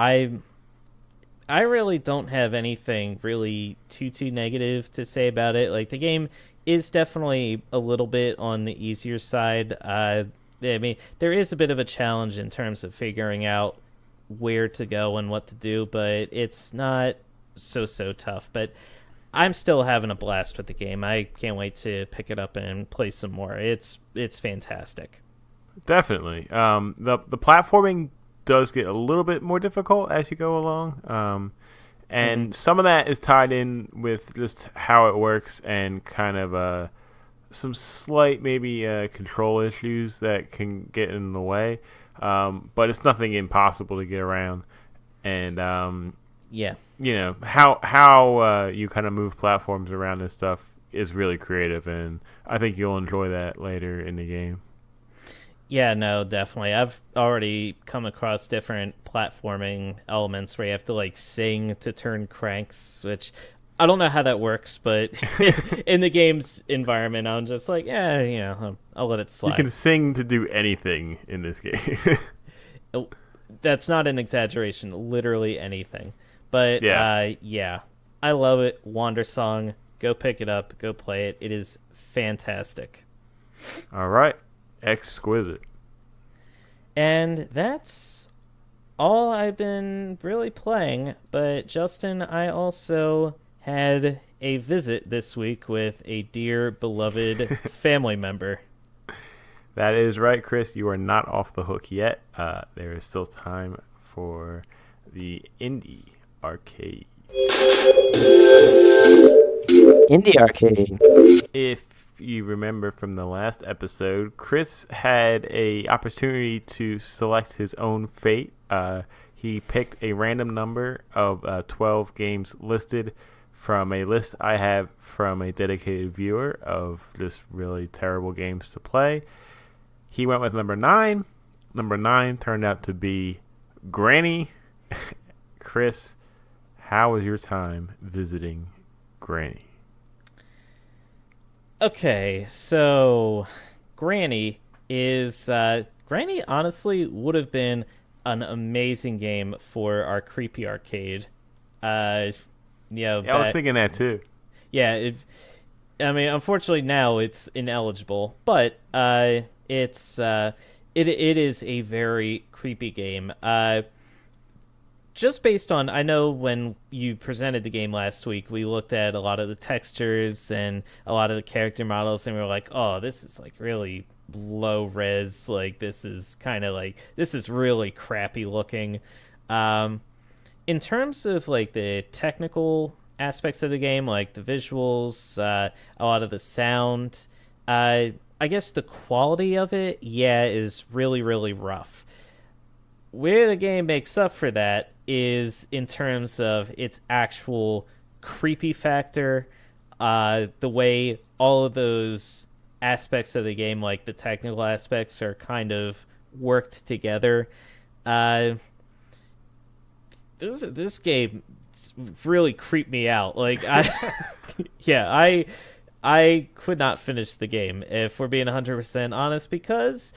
I really don't have anything really too negative to say about it. Like, the game is definitely a little bit on the easier side. I mean, there is a bit of a challenge in terms of figuring out where to go and what to do, but it's not so tough. But I'm still having a blast with the game. I can't wait to pick it up and play some more. It's fantastic. Definitely. The platforming does get a little bit more difficult as you go along. And some of that is tied in with just how it works and kind of some slight maybe control issues that can get in the way. But it's nothing impossible to get around. And Yeah. how you kind of move platforms around and stuff is really creative, and I think you'll enjoy that later in the game. Yeah, no, definitely. I've already come across different platforming elements where you have to like sing to turn cranks, which I don't know how that works, but in the game's environment, I'm just like, yeah, I'll let it slide. You can sing to do anything in this game. That's not an exaggeration. Literally anything. But Yeah. I love it. Wander Song. Go pick it up. Go play it. It is fantastic. All right. Exquisite. And that's all I've been really playing. But Justin, I also had a visit this week with a dear beloved family member. That is right, Chris. You are not off the hook yet. There is still time for the indie arcade. Indie arcade. If you remember from the last episode, Chris had a opportunity to select his own fate. He picked a random number of 12 games listed from a list I have from a dedicated viewer of just really terrible games to play. He went with number 9. Number 9 turned out to be Granny. Chris, how was your time visiting Granny? Okay, so Granny honestly would have been an amazing game for our creepy arcade. I was thinking that too. Yeah, I mean, unfortunately now it's ineligible, but it is a very creepy game. Just based on, I know when you presented the game last week, we looked at a lot of the textures and a lot of the character models, and we were like, oh, this is like really low res. Like, this is really crappy looking. In terms of like the technical aspects of the game, like the visuals, a lot of the sound, I guess the quality of it, is really, really rough. Where the game makes up for that is in terms of its actual creepy factor, the way all of those aspects of the game, like the technical aspects, are kind of worked together. This game really creeped me out. Like, I could not finish the game, if we're being 100% honest, because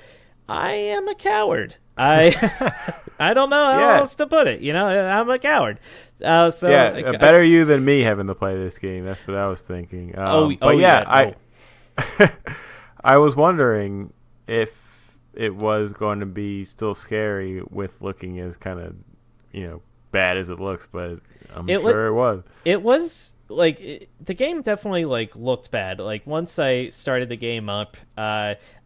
I am a coward. I don't know how else to put it. I'm a coward. Better you than me having to play this game. That's what I was thinking. I was wondering if it was going to be still scary with looking as kind of, bad as it looks, but I'm sure it was. It was like the game definitely like looked bad. Like, once I started the game up,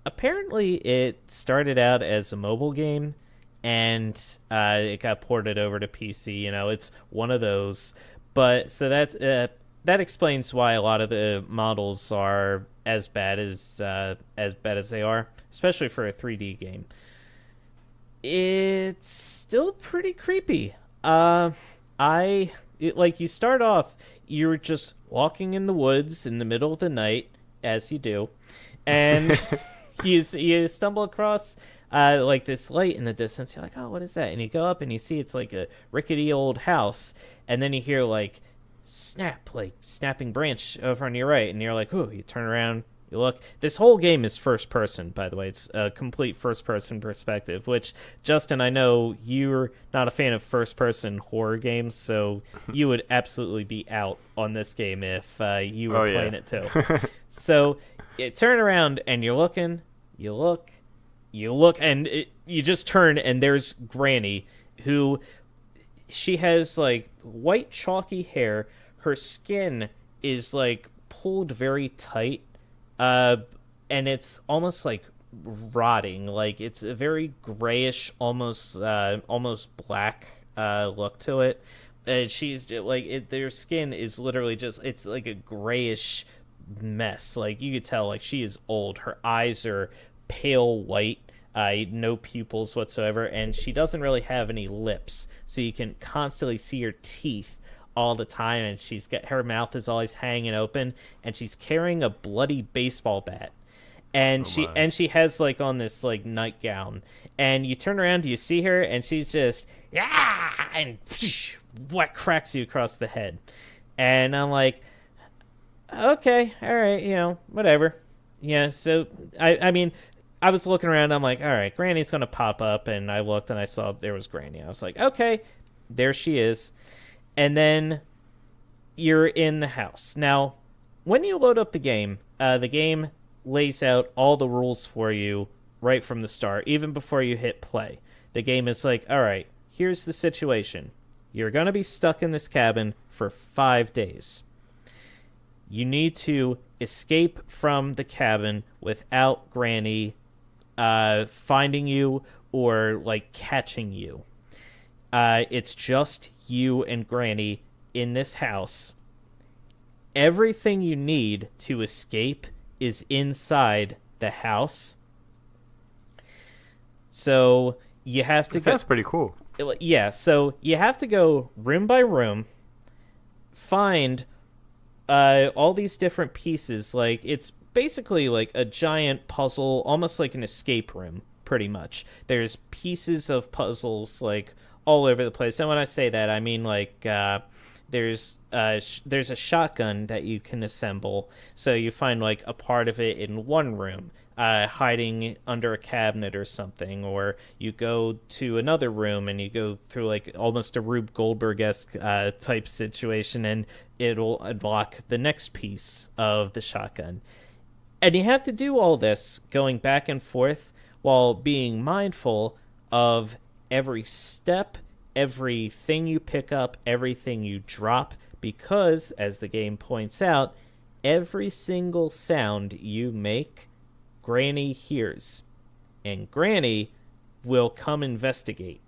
apparently it started out as a mobile game, and it got ported over to PC. It's one of those. But so that explains why a lot of the models are as bad as they are, especially for a 3D game. It's still pretty creepy. You start off, you're just walking in the woods in the middle of the night, as you do, and you stumble across like this light in the distance. You're like, oh, what is that? And you go up and you see it's like a rickety old house, and then you hear like snap, like snapping branch over on your right, and you're like, ooh, you turn around. You look. This whole game is first person, by the way. It's a complete first person perspective, which, Justin, I know you're not a fan of first person horror games, so you would absolutely be out on this game if you were playing it too. So you turn around and you're looking, you look, and you just turn, and there's Granny, who she has like white chalky hair. Her skin is like pulled very tight. And it's almost like rotting, like it's a very grayish, almost black look to it. And she's like, their skin is literally just, it's like a grayish mess. Like you could tell, like she is old. Her eyes are pale white, no pupils whatsoever, and she doesn't really have any lips, so you can constantly see her teeth all the time, and she's got her mouth is always hanging open, and she's carrying a bloody baseball bat, and she has like on this like nightgown, and you turn around, you see her, and she's just and what cracks you across the head, and I'm like, okay, all right, whatever, So I mean, I was looking around, I'm like, all right, Granny's gonna pop up, and I looked and I saw there was Granny. I was like, okay, there she is. And then you're in the house. Now, when you load up the game lays out all the rules for you right from the start, even before you hit play. The game is like, all right, here's the situation. You're going to be stuck in this cabin for 5 days. You need to escape from the cabin without Granny finding you or, like, catching you. It's just you and Granny in this house. Everything you need to escape is inside the house. So you have to That's pretty cool. Yeah, so you have to go room by room, find all these different pieces. Like, it's basically like a giant puzzle, almost like an escape room, pretty much. There's pieces of puzzles, like, all over the place. And when I say that, I mean like there's a shotgun that you can assemble. So you find like a part of it in one room, hiding under a cabinet or something, or you go to another room and you go through like almost a Rube Goldberg-esque type situation, and it'll unlock the next piece of the shotgun. And you have to do all this going back and forth while being mindful of every step, everything you pick up, everything you drop, because, as the game points out, every single sound you make, Granny hears. And Granny will come investigate.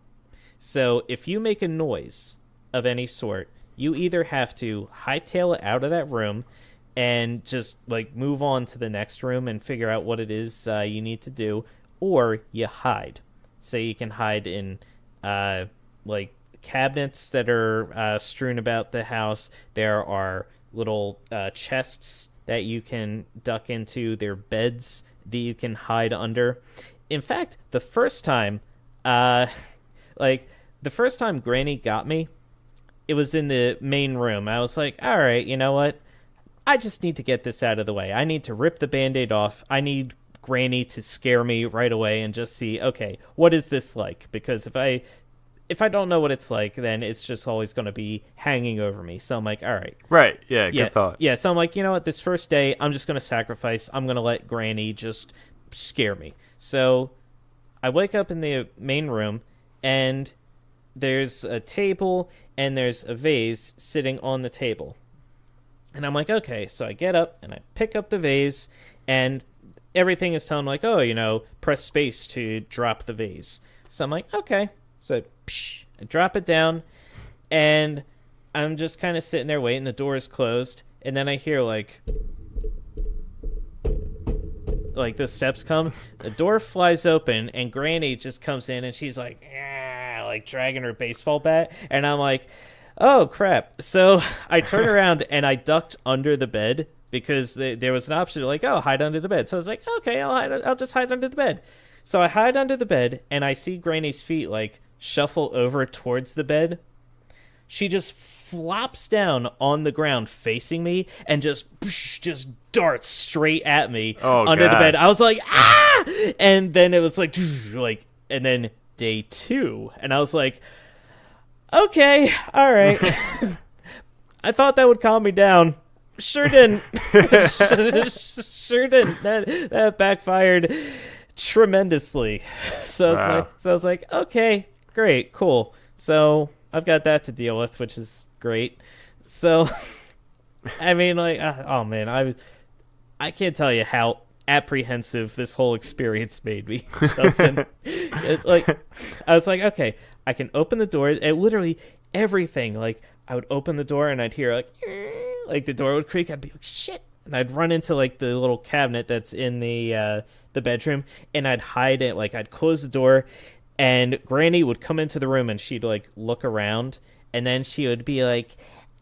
So if you make a noise of any sort, you either have to hightail it out of that room and just like move on to the next room and figure out what it is you need to do, or you hide. So you can hide in like cabinets that are strewn about the house. There are little chests that you can duck into. There are beds that you can hide under. In fact, the first time Granny got me, it was in the main room. I was like, all right, you know what? I just need to get this out of the way. I need to rip the Band-Aid off. I need Granny to scare me right away and just see, okay, what is this like? Because if I don't know what it's like, then it's just always going to be hanging over me. So I'm like, all right. Right. Yeah. Good thought. Yeah. So I'm like, you know what? This first day, I'm just going to sacrifice. I'm going to let Granny just scare me. So I wake up in the main room, and there's a table and there's a vase sitting on the table. And I'm like, okay. So I get up and I pick up the vase, and everything is telling me like, oh, press space to drop the vase. So I'm like, okay. So I drop it down, and I'm just kind of sitting there waiting. The door is closed, and then I hear like the steps come. The door flies open, and Granny just comes in, and she's like, like dragging her baseball bat, and I'm like, oh crap. So I turn around and I ducked under the bed, because there was an option to like, oh, hide under the bed. So I was like, okay, I'll just hide under the bed. So I hide under the bed, and I see Granny's feet, like, shuffle over towards the bed. She just flops down on the ground facing me and just darts straight at me under the bed. I was like, ah! And then it was like, and then day 2. And I was like, okay, all right. I thought that would calm me down. Sure didn't. Sure didn't. That backfired tremendously. So I was like, okay, great, cool. So I've got that to deal with, which is great. So, I mean, like, oh man, I can't tell you how apprehensive this whole experience made me, Justin. It's like, I was like, okay, I can open the door, and literally everything, like, I would open the door and I'd hear like the door would creak. I'd be like, shit. And I'd run into like the little cabinet that's in the bedroom, and I'd hide it. Like, I'd close the door, and Granny would come into the room, and she'd like look around, and then she would be like,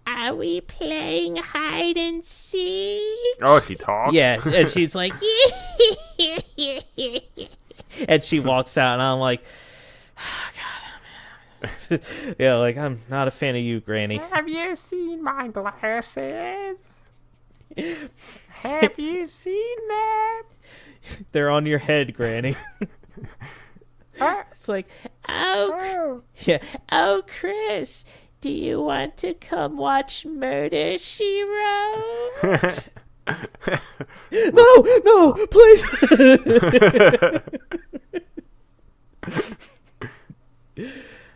"Are we playing hide and seek?" Oh, she talks? Yeah, and she's like, and she walks out, and I'm like, oh, God, man. Yeah, like, I'm not a fan of you, Granny. Have you seen my glasses? Have you seen them? They're on your head, Granny. It's like, oh, yeah. Oh, Chris, do you want to come watch Murder, She Wrote? No, please.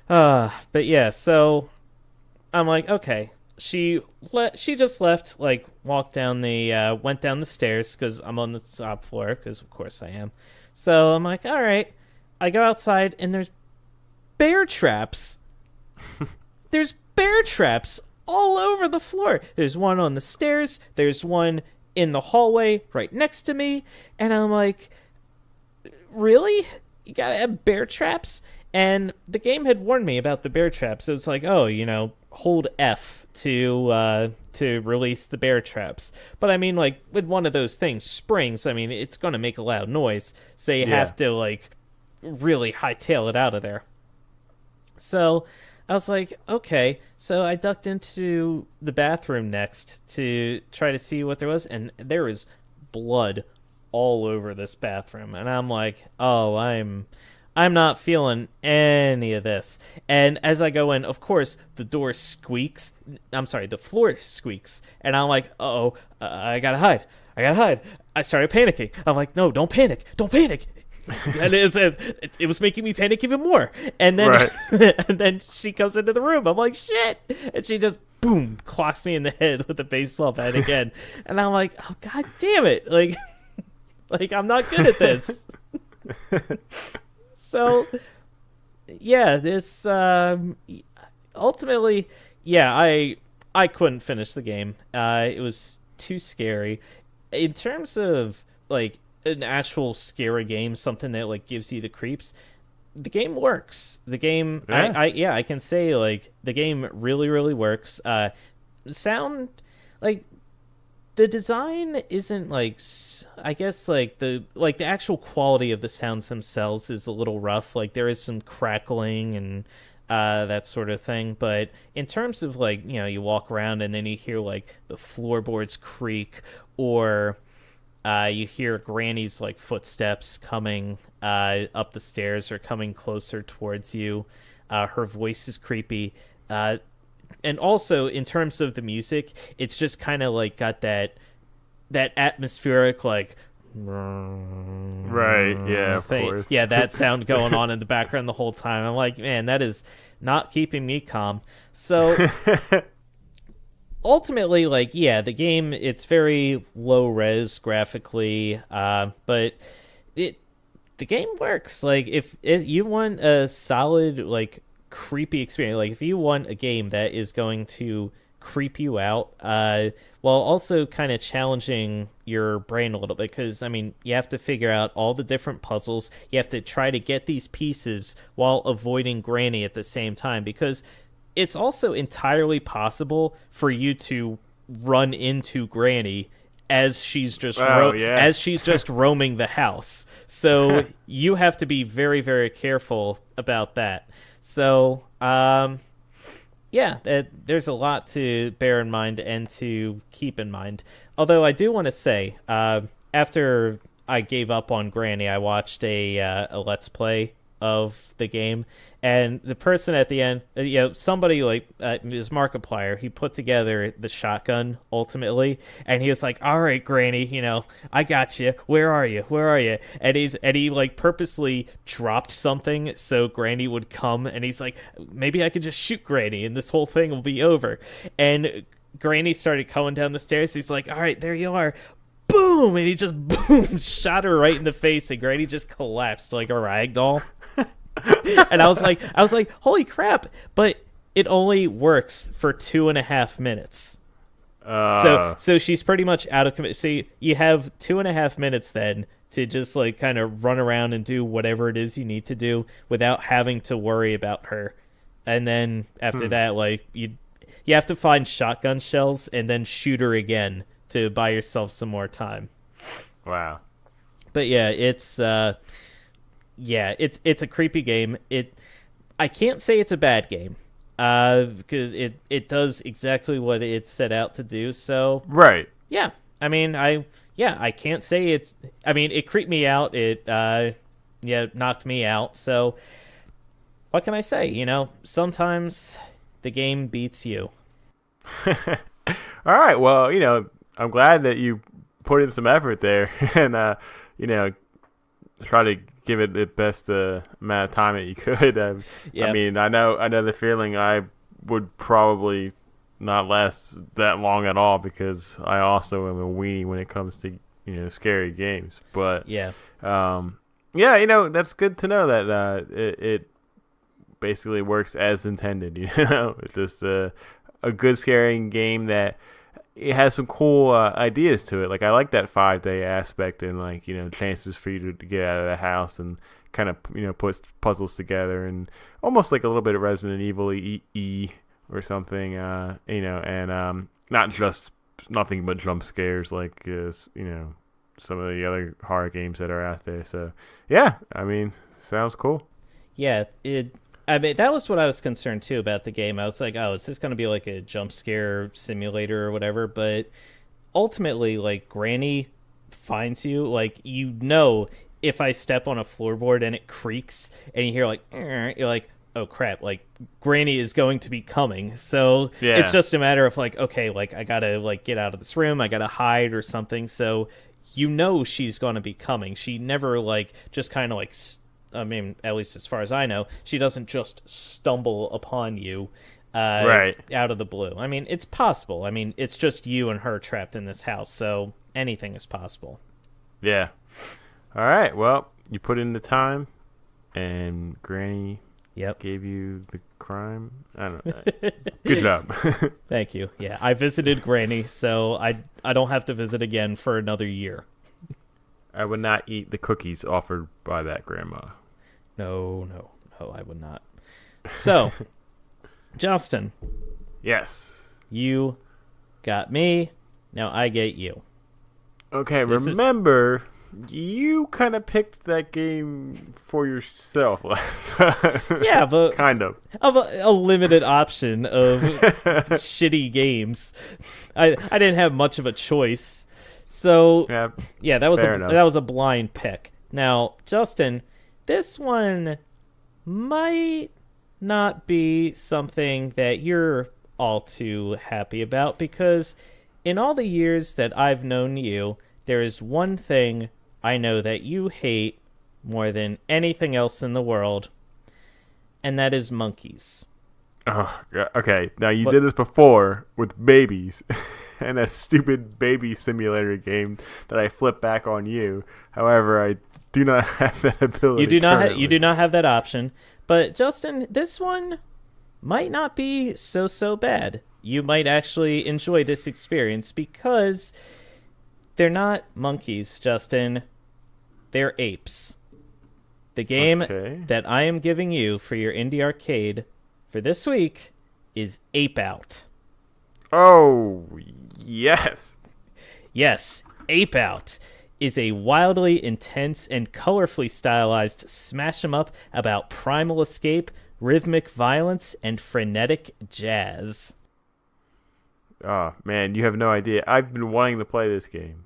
But yeah, so I'm like, okay. She just left, like, went down the stairs, because I'm on the top floor, because of course I am. So I'm like, all right. I go outside, and there's bear traps. There's bear traps all over the floor. There's one on the stairs. There's one in the hallway right next to me. And I'm like, really? You gotta have bear traps? And the game had warned me about the bear traps. So it's like, oh, hold F to release the bear traps. But I mean, like, with one of those things, springs, I mean, it's going to make a loud noise. So you have to, like, really hightail it out of there. So I was like, okay. So I ducked into the bathroom next to try to see what there was. And there was blood all over this bathroom. And I'm like, oh, I'm not feeling any of this. And as I go in, of course, the door squeaks. I'm sorry, the floor squeaks. And I'm like, uh-oh, I gotta hide. I started panicking. I'm like, no, don't panic. And it was making me panic even more. And then, and then she comes into the room. I'm like, shit. And she just, boom, clocks me in the head with a baseball bat again. And I'm like, oh, God damn it. Like, I'm not good at this. So, yeah, this, ultimately, yeah, I couldn't finish the game. It was too scary. In terms of, like, an actual scary game, something that, like, gives you the creeps, the game works. The game, I can say, like, the game really, really works. Sound, like, the design isn't, like, I guess, like, the actual quality of the sounds themselves is a little rough. Like, there is some crackling and that sort of thing. But in terms of, like, you walk around and then you hear, like, the floorboards creak, or you hear Granny's, like, footsteps coming up the stairs or coming closer towards you. Her voice is creepy. And also, in terms of the music, it's just kind of, like, got that atmospheric, like... Right, yeah, of course. Yeah, that sound going on in the background the whole time. I'm like, man, that is not keeping me calm. So... ultimately, like, yeah, the game, it's very low res graphically, but the game works. Like, if you want a solid, like, creepy experience, like, if you want a game that is going to creep you out, while also kind of challenging your brain a little bit, because, I mean, you have to figure out all the different puzzles. You have to try to get these pieces while avoiding Granny at the same time, because it's also entirely possible for you to run into Granny as she's just yeah. as she's just roaming the house. So you have to be very, very careful about that. So yeah, there's a lot to bear in mind and to keep in mind. Although I do want to say, after I gave up on Granny, I watched a Let's Play of the game, and the person at the end, somebody like his Markiplier, he put together the shotgun ultimately, and he was like, "All right, Granny, I got you. Where are you? Where are you?" And he like purposely dropped something so Granny would come, and he's like, "Maybe I could just shoot Granny, and this whole thing will be over." And Granny started coming down the stairs. He's like, "All right, there you are." Boom! And he just shot her right in the face, and Granny just collapsed like a rag doll. And I was like, holy crap! But it only works for 2.5 minutes. So she's pretty much out of commission. So you have 2.5 minutes then to just like kind of run around and do whatever it is you need to do without having to worry about her. And then after that, like you have to find shotgun shells and then shoot her again to buy yourself some more time. Wow. But yeah, it's a creepy game. I can't say it's a bad game, because it does exactly what it set out to do. So right. Yeah. I mean, I can't say it's. I mean, it creeped me out. It knocked me out. So what can I say? Sometimes the game beats you. All right. Well, I'm glad that you put in some effort there and, try to give it the best amount of time that you could. Yep. I mean, I know the feeling. I would probably not last that long at all because I also am a weenie when it comes to, scary games. But yeah, that's good to know that it basically works as intended. It's just a good scaring game that it has some cool ideas to it. Like I like that 5-day aspect and like chances for you to get out of the house and kind of put puzzles together and almost like a little bit of Resident Evil E or something. And not just nothing but jump scares like some of the other horror games that are out there. So yeah, I mean, sounds cool. Yeah, I mean, that was what I was concerned too about the game. I was like, oh, is this going to be like a jump scare simulator or whatever? But ultimately, like, Granny finds you. Like, if I step on a floorboard and it creaks and you hear like, you're like, oh crap, like Granny is going to be coming. So yeah. It's just a matter of like, okay, like I gotta like get out of this room, I gotta hide or something. So she's going to be coming. She never like just kind of like. I mean, at least as far as I know, she doesn't just stumble upon you right out of the blue. I mean, it's possible. I mean, it's just you and her trapped in this house, so anything is possible. Yeah. All right. Well, you put in the time, and Granny gave you the crime. I don't know. Good job. Thank you. Yeah, I visited Granny, so I don't have to visit again for another year. I would not eat the cookies offered by that grandma. No, I would not. So, Justin. Yes. You got me. Now I get you. Okay, remember, you kind of picked that game for yourself last time. Yeah, but kind of a limited option of shitty games. I didn't have much of a choice. So yeah, that was a blind pick. Now, Justin, this one might not be something that you're all too happy about because in all the years that I've known you, there is one thing I know that you hate more than anything else in the world, and that is monkeys. Oh, okay. Now, you did this before with babies and that stupid baby simulator game that I flipped back on you. However, I do not have that ability. You do not have that option. But, Justin, this one might not be so bad. You might actually enjoy this experience because they're not monkeys, Justin. They're apes. The game that I am giving you for your indie arcade for this week is Ape Out. Oh, yes. Yes, Ape Out is a wildly intense and colorfully stylized smash 'em up about primal escape, rhythmic violence, and frenetic jazz. Oh man, you have no idea. I've been wanting to play this game.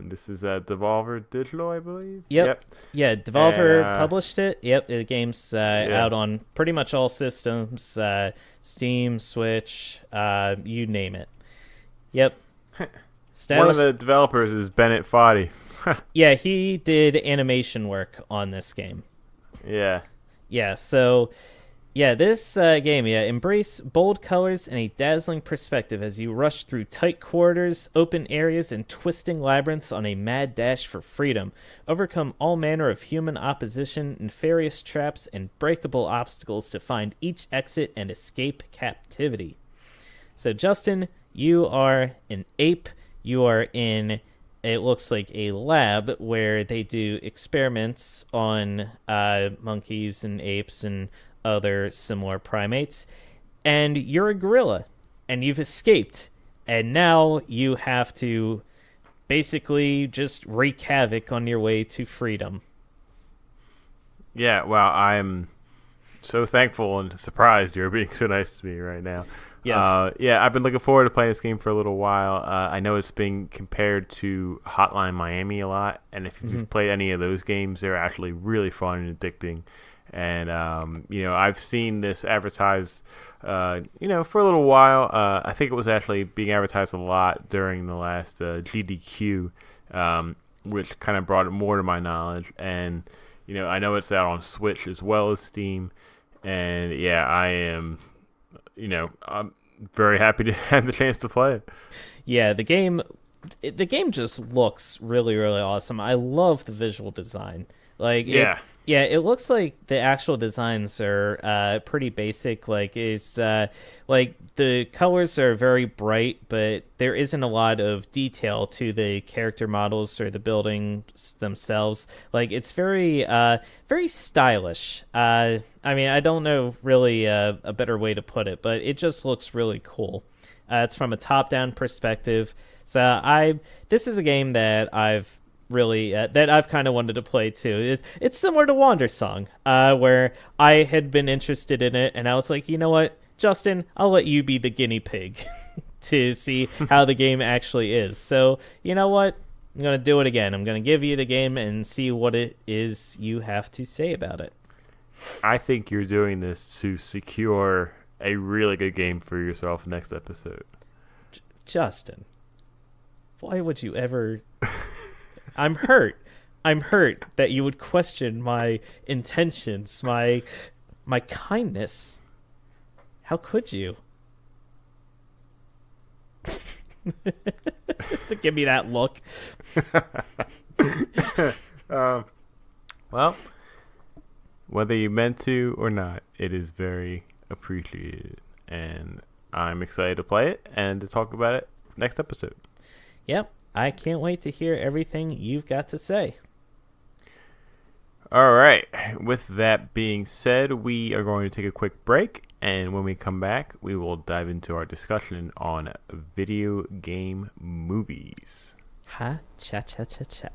This is Devolver Digital, I believe. Yep. Yeah, Devolver And, published it. Yep, the game's out on pretty much all systems, Steam, Switch, you name it. Yep. One of the developers is Bennett Foddy. Yeah, he did animation work on this game. Yeah. Yeah, so this game, embrace bold colors and a dazzling perspective as you rush through tight corridors, open areas, and twisting labyrinths on a mad dash for freedom. Overcome all manner of human opposition, nefarious traps, and breakable obstacles to find each exit and escape captivity. So, Justin, you are an ape. You are in, it looks like, a lab where they do experiments on monkeys and apes and other similar primates, and you're a gorilla, and you've escaped, and now you have to basically just wreak havoc on your way to freedom. Yeah, well, I'm so thankful and surprised you're being so nice to me right now. Yes. Yeah, I've been looking forward to playing this game for a little while. I know it's being compared to Hotline Miami a lot, and if you've played any of those games, they're actually really fun and addicting. And I've seen this advertised, for a little while. I think it was actually being advertised a lot during the last GDQ, which kind of brought it more to my knowledge. And I know it's out on Switch as well as Steam. And yeah, I am, I'm very happy to have the chance to play it. Yeah, the game just looks really, really awesome. I love the visual design. It looks like the actual designs are pretty basic. Like the colors are very bright, but there isn't a lot of detail to the character models or the buildings themselves. Like it's very very stylish. I don't know really a better way to put it, but it just looks really cool. It's from a top-down perspective. So this is a game that I've really that I've kind of wanted to play too. It's similar to Wandersong, where I had been interested in it, and I was like, you know what, Justin, I'll let you be the guinea pig to see how the game actually is. So you know what, I'm gonna do it again. I'm gonna give you the game and see what it is you have to say about it. I think you're doing this to secure a really good game for yourself next episode. Justin, why would you ever? I'm hurt. I'm hurt that you would question my intentions, my kindness. How could you? To give me that look. Well, whether you meant to or not, it is very appreciated, and I'm excited to play it and to talk about it next episode. Yep. I can't wait to hear everything you've got to say. All right. With that being said, we are going to take a quick break, and when we come back, we will dive into our discussion on video game movies. Ha cha cha cha cha.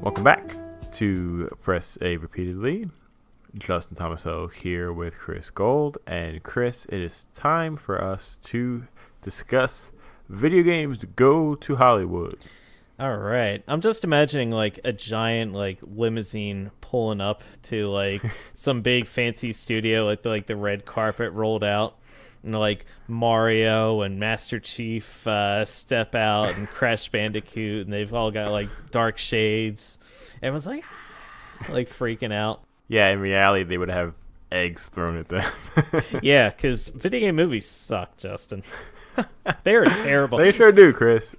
Welcome back to Press A Repeatedly. Justin Thomaso here with Chris Gold. And Chris, it is time for us to discuss video games to go to Hollywood. All right. I'm just imagining like a giant like limousine pulling up to like some big fancy studio, like the red carpet rolled out, and like Mario and Master Chief step out, and Crash Bandicoot, and they've all got like dark shades. Everyone's like freaking out. Yeah, in reality, they would have eggs thrown at them. Yeah, because video game movies suck, Justin. They're terrible. They sure do, Chris.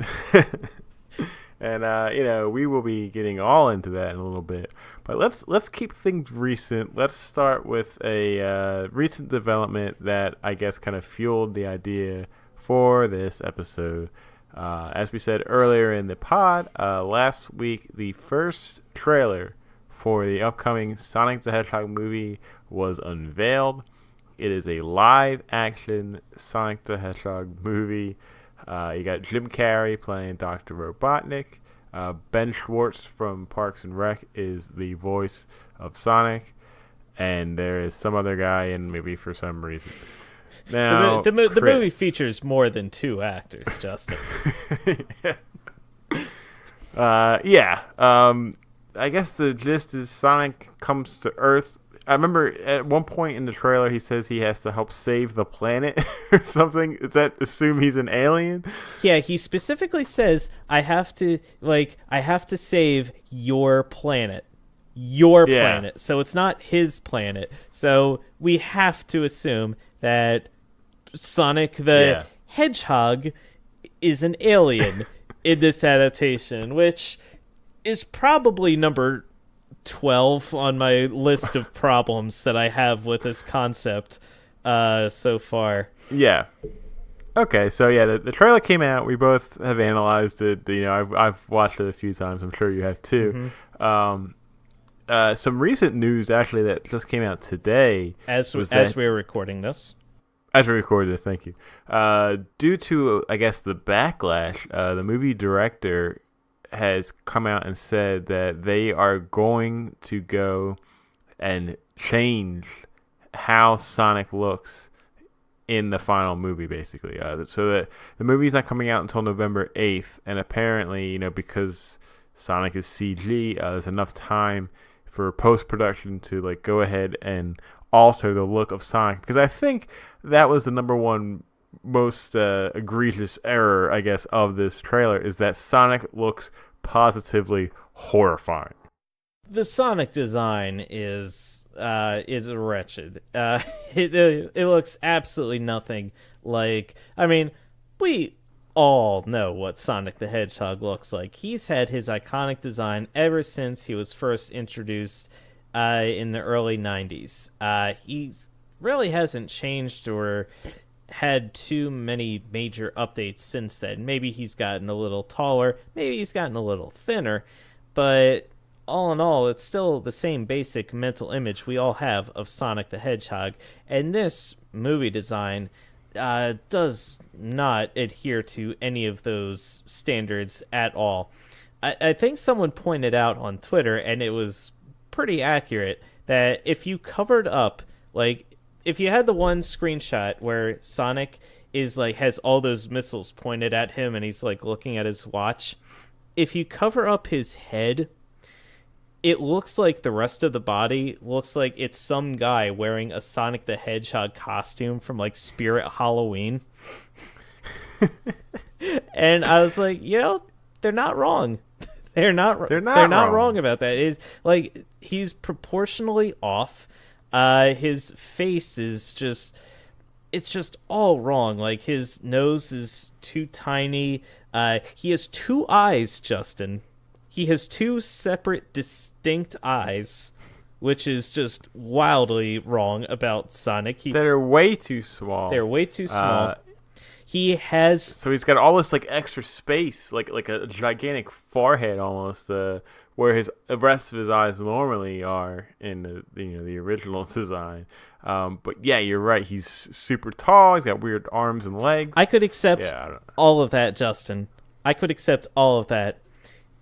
And we will be getting all into that in a little bit. But let's keep things recent. Let's start with a recent development that I guess kind of fueled the idea for this episode. As we said earlier in the pod, last week the first trailer for the upcoming Sonic the Hedgehog movie was unveiled. It is a live-action Sonic the Hedgehog movie. You got Jim Carrey playing Dr. Robotnik. Ben Schwartz from Parks and Rec is the voice of Sonic. And there is some other guy in movie for some reason. Now, the movie features more than two actors, Justin. Yeah. I guess the gist is Sonic comes to Earth. I remember at one point in the trailer he says he has to help save the planet or something. Does that assume he's an alien? Yeah, he specifically says, I have to save your planet. Your planet. So it's not his planet. So we have to assume that Sonic the Hedgehog is an alien in this adaptation, which is probably number 12 on my list of problems that I have with this concept so far. Yeah. Okay, so yeah, the trailer came out. We both have analyzed it. I've watched it a few times. I'm sure you have too. Mm-hmm. Some recent news actually that just came out today. As we're recording this. As we record this, thank you. Due to, I guess, the backlash, the movie director has come out and said that they are going to go and change how Sonic looks in the final movie, basically. So that the movie's not coming out until November 8th, and apparently, because Sonic is CG, there's enough time for post-production to like go ahead and alter the look of Sonic, because I think that was the number one most egregious error, I guess, of this trailer, is that Sonic looks positively horrifying. The Sonic design is wretched. It looks absolutely nothing like. I mean, we all know what Sonic the Hedgehog looks like. He's had his iconic design ever since he was first introduced in the early 90s. He really hasn't changed or had too many major updates since then. Maybe he's gotten a little taller, maybe he's gotten a little thinner, but all in all, it's still the same basic mental image we all have of Sonic the Hedgehog, and this movie design does not adhere to any of those standards at all. I think someone pointed out on Twitter, and it was pretty accurate, that if you covered up, like, if you had the one screenshot where Sonic is like has all those missiles pointed at him and he's like looking at his watch, if you cover up his head, it looks like the rest of the body looks like it's some guy wearing a Sonic the Hedgehog costume from like Spirit Halloween. And I was like, they're not wrong. They're not wrong about that. It's like he's proportionally off. His face is just all wrong. Like his nose is too tiny. He has two eyes, Justin. He has two separate, distinct eyes, which is just wildly wrong about Sonic. They're way too small. They're way too small. So he's got all this like extra space, like a gigantic forehead almost, where the rest of his eyes normally are in the original design. But yeah, you're right. He's super tall. He's got weird arms and legs. I could accept all of that, Justin. I could accept all of that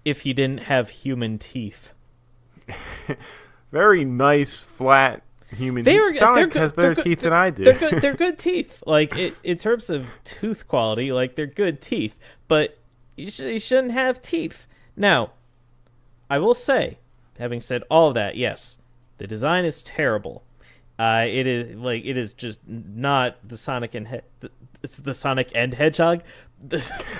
if he didn't have human teeth. Very nice, flat human teeth. Sonic has better teeth than I do. They're good teeth. Like, in terms of tooth quality, like, they're good teeth. But you shouldn't have teeth. Now, I will say, having said all of that, yes, the design is terrible. It is just not the Sonic and the Sonic and Hedgehog, the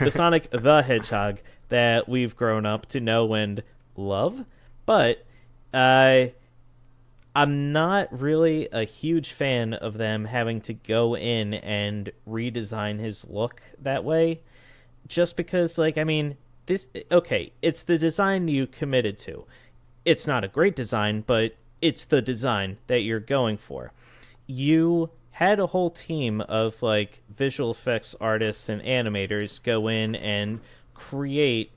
Sonic the Hedgehog that we've grown up to know and love. But I'm not really a huge fan of them having to go in and redesign his look that way, just because, like, I mean, it's the design you committed to. It's not a great design, but it's the design that you're going for. You had a whole team of, like, visual effects artists and animators go in and create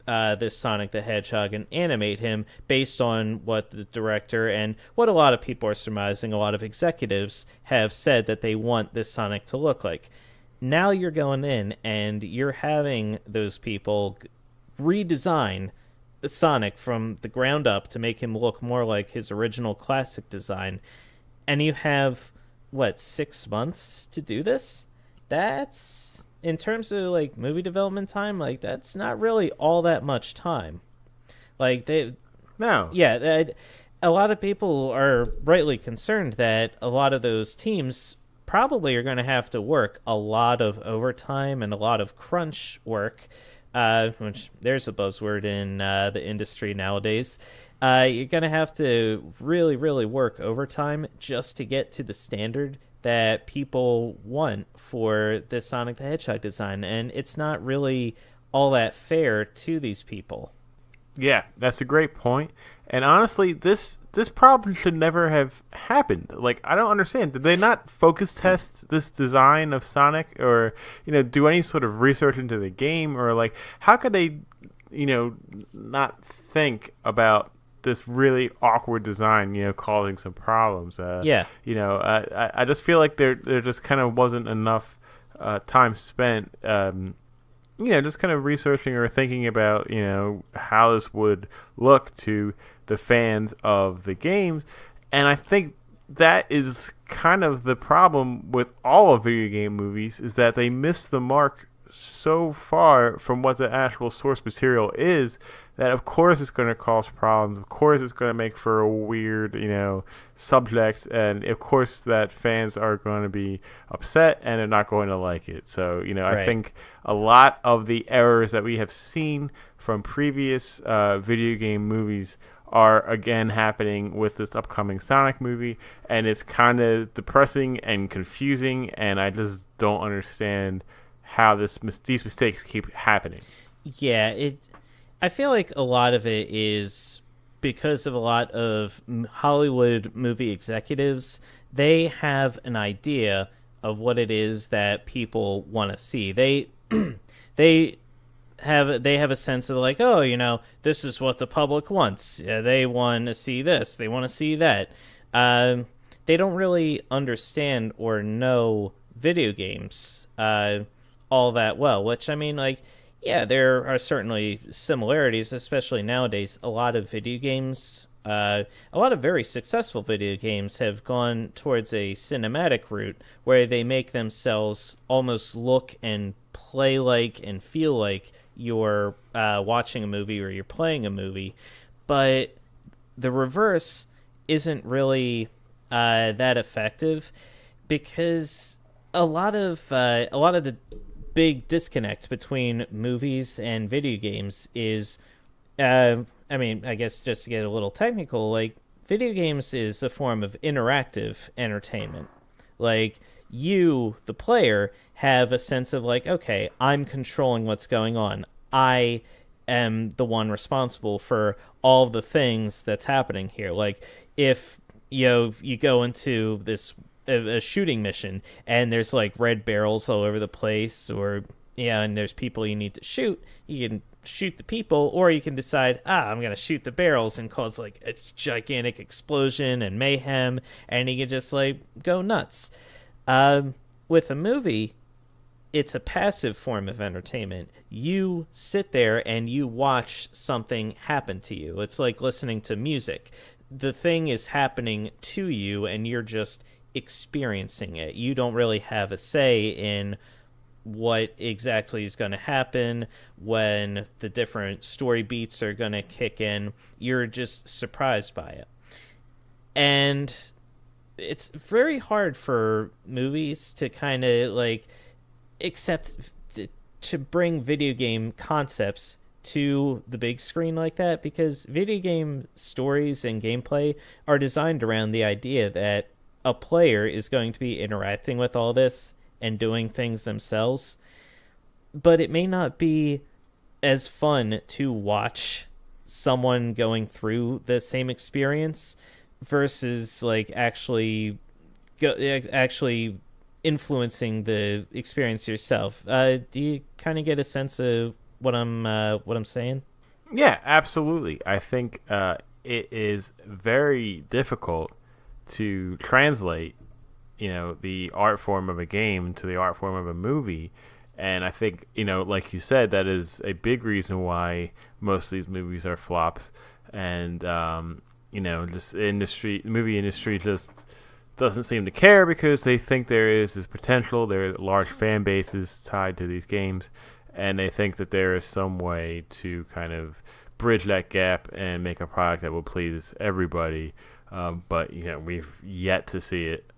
this Sonic the Hedgehog and animate him based on what the director and what a lot of people are surmising, a lot of executives have said that they want this Sonic to look like. Now you're going in and you're having those people redesign Sonic from the ground up to make him look more like his original classic design. And you have, 6 months to do this? That's, in terms of, like, movie development time, like, that's not really all that much time. Like, No. Yeah, a lot of people are rightly concerned that a lot of those teams probably are going to have to work a lot of overtime and a lot of crunch work, which there's a buzzword in the industry nowadays. You're going to have to really, really work overtime just to get to the standard that people want for the Sonic the Hedgehog design, and it's not really all that fair to these people. Yeah, that's a great point. And honestly, this problem should never have happened. Like, I don't understand. Did they not focus test this design of Sonic, or, do any sort of research into the game, or, like, how could they, not think about this really awkward design, causing some problems? Yeah. I just feel like there just kind of wasn't enough time spent, just kind of researching or thinking about, how this would look to the fans of the games. And I think that is kind of the problem with all of video game movies, is that they miss the mark so far from what the actual source material is, that of course it's going to cause problems. Of course it's going to make for a weird, subject, and of course that fans are going to be upset and they're not going to like it. So, Right. I think a lot of the errors that we have seen from previous video game movies are again happening with this upcoming Sonic movie, and it's kind of depressing and confusing, and I just don't understand how these mistakes keep happening. Yeah, I feel like a lot of it is because of a lot of Hollywood movie executives. They have an idea of what it is that people want to see. They have a sense of, like, oh, this is what the public wants. They want to see this. They want to see that. They don't really understand or know video games all that well, which, I mean, like, yeah, there are certainly similarities, especially nowadays. A lot of video games, a lot of very successful video games have gone towards a cinematic route where they make themselves almost look and play like and feel like you're watching a movie or you're playing a movie. But the reverse isn't really that effective, because a lot of the big disconnect between movies and video games is, I mean, I guess just to get a little technical, like, video games is a form of interactive entertainment. Like, you, the player, have a sense of, like, okay, I'm controlling what's going on. I am the one responsible for all the things that's happening here. Like, if you go into this a shooting mission and there's, like, red barrels all over the place, or and there's people you need to shoot, you can shoot the people, or you can decide, I'm gonna shoot the barrels and cause, like, a gigantic explosion and mayhem, and you can just, like, go nuts. With a movie, it's a passive form of entertainment. You sit there and you watch something happen to you. It's like listening to music. The thing is happening to you and you're just experiencing it. You don't really have a say in what exactly is going to happen, when the different story beats are going to kick in. You're just surprised by it. And it's very hard for movies to kind of like accept to bring video game concepts to the big screen like that, because video game stories and gameplay are designed around the idea that a player is going to be interacting with all this and doing things themselves, but it may not be as fun to watch someone going through the same experience versus like actually influencing the experience yourself. Do you kind of get a sense of what I'm saying? Yeah, absolutely. I think it is very difficult to translate, the art form of a game to the art form of a movie. And I think, like you said, that is a big reason why most of these movies are flops. And, just the movie industry just doesn't seem to care because they think there is this potential. There are large fan bases tied to these games. And they think that there is some way to kind of bridge that gap and make a product that will please everybody. But we've yet to see it.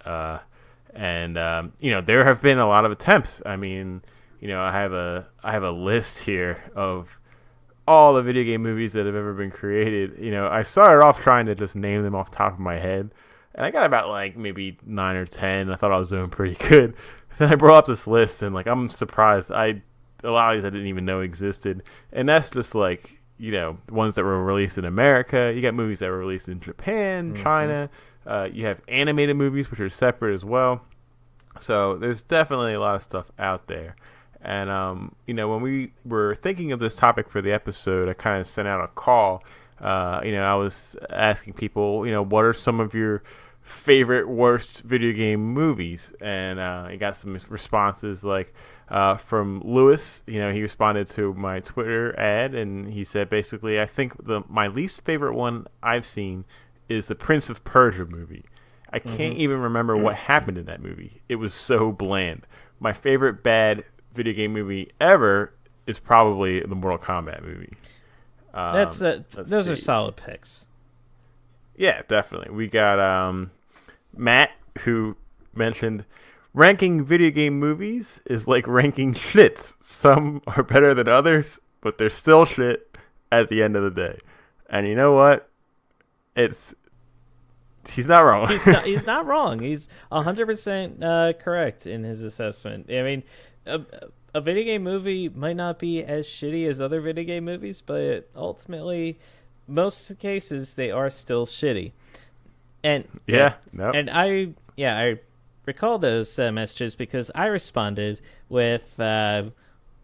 And there have been a lot of attempts. I mean, I have a list here of all the video game movies that have ever been created. I started off trying to just name them off the top of my head, and I got about like maybe 9 or 10. I thought I was doing pretty good. Then I brought up this list, and like I'm surprised. A lot of these I didn't even know existed, and that's just like ones that were released in America. You got movies that were released in Japan, China. You have animated movies, which are separate as well. So there's definitely a lot of stuff out there. And, when we were thinking of this topic for the episode, I kind of sent out a call. I was asking people, what are some of your favorite worst video game movies? And I got some responses like from Lewis. He responded to my Twitter ad, and he said basically, I think my least favorite one I've seen is the Prince of Persia movie. I can't even remember what happened in that movie. It was so bland. My favorite bad video game movie ever is probably the Mortal Kombat movie. Those are solid picks. Yeah, definitely. We got Matt, who mentioned ranking video game movies is like ranking shits. Some are better than others, but they're still shit at the end of the day. And you know what? He's not wrong. He's not wrong. He's 100% correct in his assessment. I mean, a video game movie might not be as shitty as other video game movies, but ultimately, most cases they are still shitty. And I recall those messages because I responded with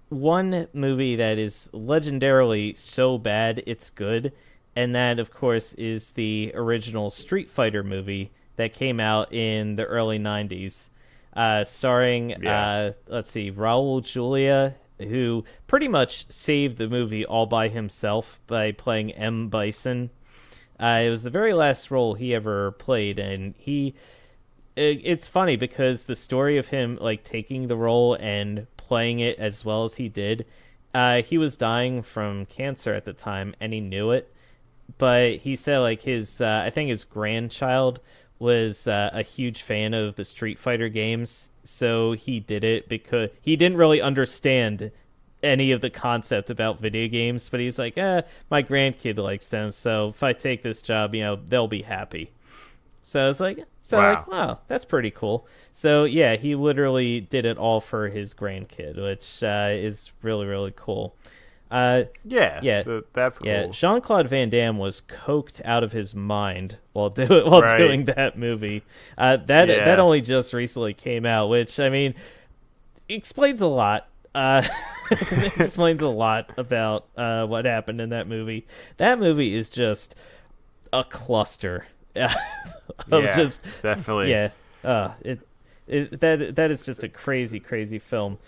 one movie that is legendarily so bad it's good. And that, of course, is the original Street Fighter movie that came out in the early 90s, starring, Raul Julia, who pretty much saved the movie all by himself by playing M. Bison. It was the very last role he ever played, and it's funny because the story of him like taking the role and playing it as well as he did, he was dying from cancer at the time, and he knew it. But he said like I think his grandchild was a huge fan of the Street Fighter games, so he did it because he didn't really understand any of the concept about video games, but he's like, my grandkid likes them, so if I take this job, they'll be happy. So it's like, wow, that's pretty cool. So yeah, he literally did it all for his grandkid, which is really, really cool. So that's cool. Yeah, Jean-Claude Van Damme was coked out of his mind while doing that movie. That only just recently came out, which I mean explains a lot. It explains a lot about what happened in that movie. That movie is just a cluster. Definitely. Yeah. That is just a crazy, crazy film.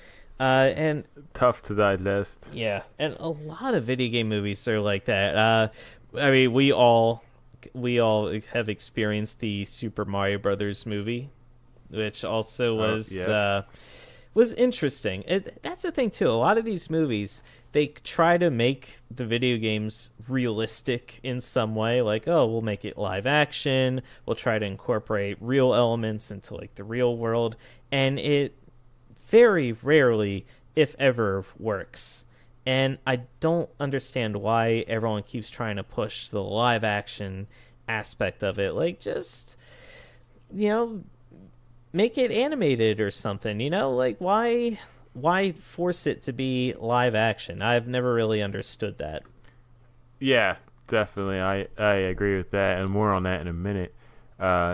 And Tough to digest. yeah, and a lot of video game movies are like that. I mean, we all have experienced the Super Mario Brothers movie, which also was interesting. That's the thing too. A lot of these movies, they try to make the video games realistic in some way. Like, oh, we'll make it live action. We'll try to incorporate real elements into like the real world, and it very rarely, if ever, works. And I don't understand why everyone keeps trying to push the live action aspect of it. Like, just, make it animated or something, Like, why force it to be live action? I've never really understood that. Yeah, definitely. I agree with that, and more on that in a minute.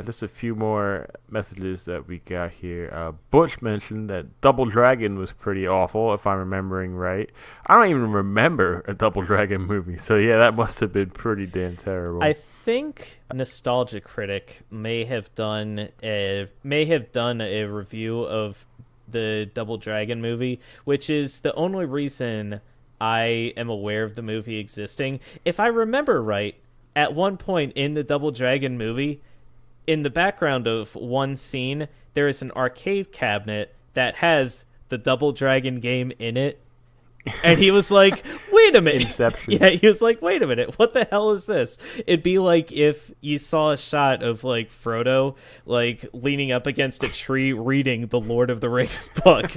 Just a few more messages that we got here. Butch mentioned that Double Dragon was pretty awful, if I'm remembering right. I don't even remember a Double Dragon movie, so yeah, that must have been pretty damn terrible. I think Nostalgia Critic may have done a review of the Double Dragon movie, which is the only reason I am aware of the movie existing. If I remember right, at one point in the Double Dragon movie, in the background of one scene, there is an arcade cabinet that has the Double Dragon game in it. And he was like, wait a minute. Inception. Yeah, he was like, wait a minute. What the hell is this? It'd be like if you saw a shot of like Frodo like leaning up against a tree reading the Lord of the Rings book.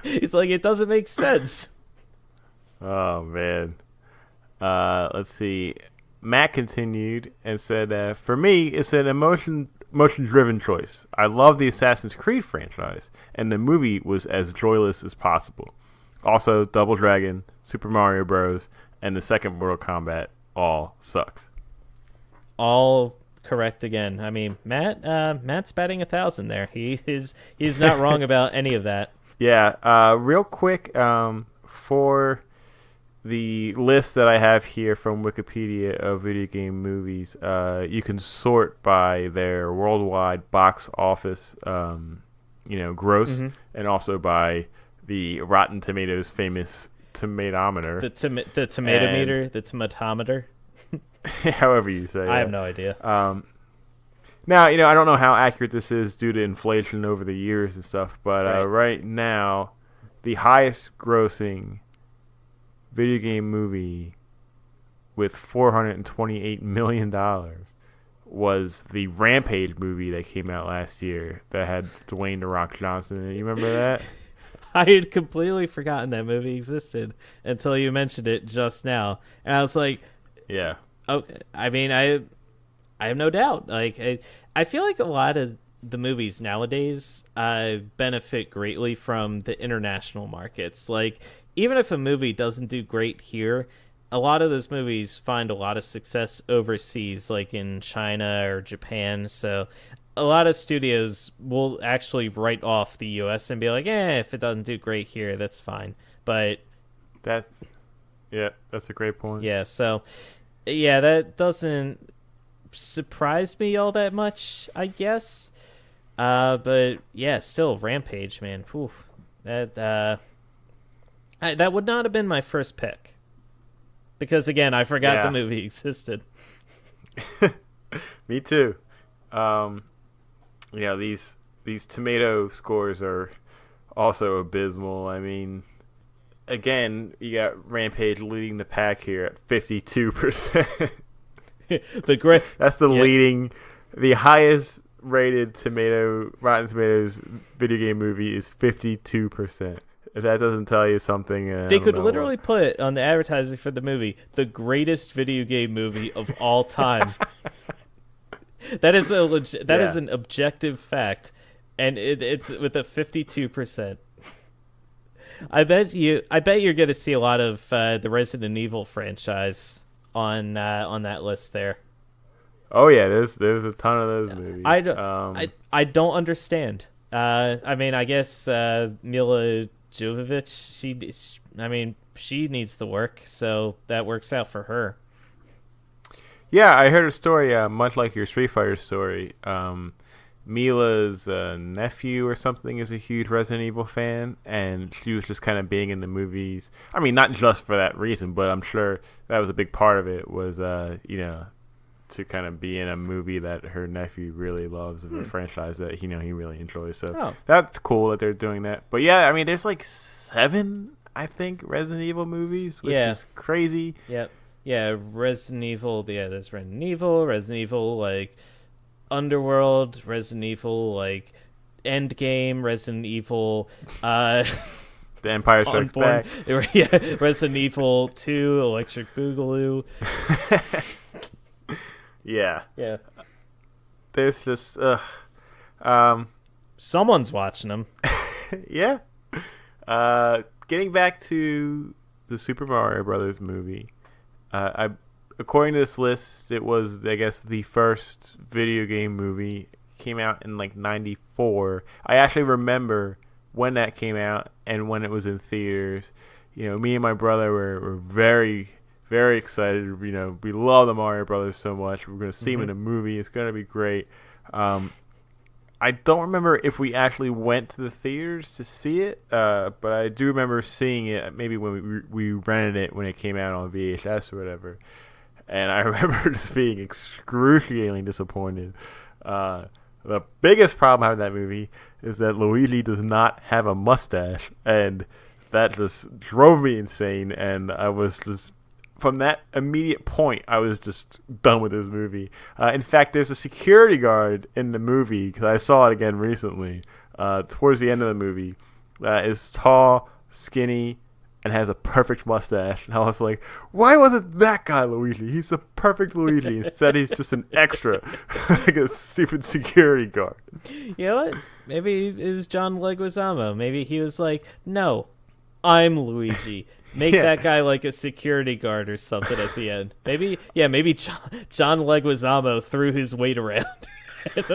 He's like, it doesn't make sense. Oh, man. Let's see. Matt continued and said, for me, it's an emotion-driven choice. I love the Assassin's Creed franchise, and the movie was as joyless as possible. Also, Double Dragon, Super Mario Bros., and the second Mortal Kombat all sucked. All correct again. I mean, Matt's batting 1,000 there. He's not wrong about any of that. Yeah, real quick, for the list that I have here from Wikipedia of video game movies, you can sort by their worldwide box office, gross, and also by the Rotten Tomatoes famous tomatometer. The tomato meter, the tomatometer. However you say it. I have no idea. Now, I don't know how accurate this is due to inflation over the years and stuff, but right now, the highest grossing video game movie with $428 million was the Rampage movie that came out last year that had Dwayne "The Rock" Johnson in it. You remember that? I had completely forgotten that movie existed until you mentioned it just now. And I was like, yeah. Oh, I mean, I have no doubt. Like, I feel like a lot of the movies nowadays benefit greatly from the international markets. Like, even if a movie doesn't do great here, a lot of those movies find a lot of success overseas, like in China or Japan. So a lot of studios will actually write off the US and be like, if it doesn't do great here, that's fine. But that's a great point. Yeah, so yeah, that doesn't surprise me all that much, I guess. But yeah, still Rampage, man. Whew. That would not have been my first pick. Because, again, I forgot the movie existed. Me too. These tomato scores are also abysmal. I mean, again, you got Rampage leading the pack here at 52%. That's the highest rated Rotten Tomatoes video game movie is 52%. If that doesn't tell you something, they could literally put on the advertising for the movie, the greatest video game movie of all time. That is is an objective fact, and it's with a 52%. I bet you're going to see a lot of the Resident Evil franchise on that list there. Oh yeah, there's a ton of those movies. I don't understand. I mean, I guess Mila Jovovich, she needs the work, so that works out for her. Yeah, I heard a story, much like your Street Fighter story, Mila's nephew or something is a huge Resident Evil fan, and she was just kind of being in the movies. I mean, not just for that reason, but I'm sure that was a big part of it. Was to kind of be in a movie that her nephew really loves, of a franchise that he really enjoys. So that's cool that they're doing that. But yeah, I mean, there's like 7, I think, Resident Evil movies, which is crazy. Yep. Yeah, Resident Evil. Yeah, there's Resident Evil, like Underworld, Resident Evil, like Endgame, Resident Evil, The Empire Strikes Back. Yeah, Resident Evil 2, Electric Boogaloo. Yeah. There's just someone's watching them. Yeah. Getting back to the Super Mario Brothers movie, according to this list, it was, I guess, the first video game movie. Came out in like '94. I actually remember when that came out and when it was in theaters. Me and my brother were very, very excited. We love the Mario Brothers so much. We're going to see them in a movie. It's going to be great. I don't remember if we actually went to the theaters to see it, but I do remember seeing it maybe when we rented it when it came out on VHS or whatever. And I remember just being excruciatingly disappointed. The biggest problem I have with that movie is that Luigi does not have a mustache, and that just drove me insane. And I was just, from that immediate point, I was just done with this movie. In fact, there's a security guard in the movie, because I saw it again recently, towards the end of the movie, that is tall, skinny, and has a perfect mustache. And I was like, why wasn't that guy Luigi? He's the perfect Luigi. Instead, he's just an extra, like a stupid security guard. You know what? Maybe it was John Leguizamo. Maybe he was like, no, I'm Luigi. Make that guy like a security guard or something at the end. Maybe John Leguizamo threw his weight around.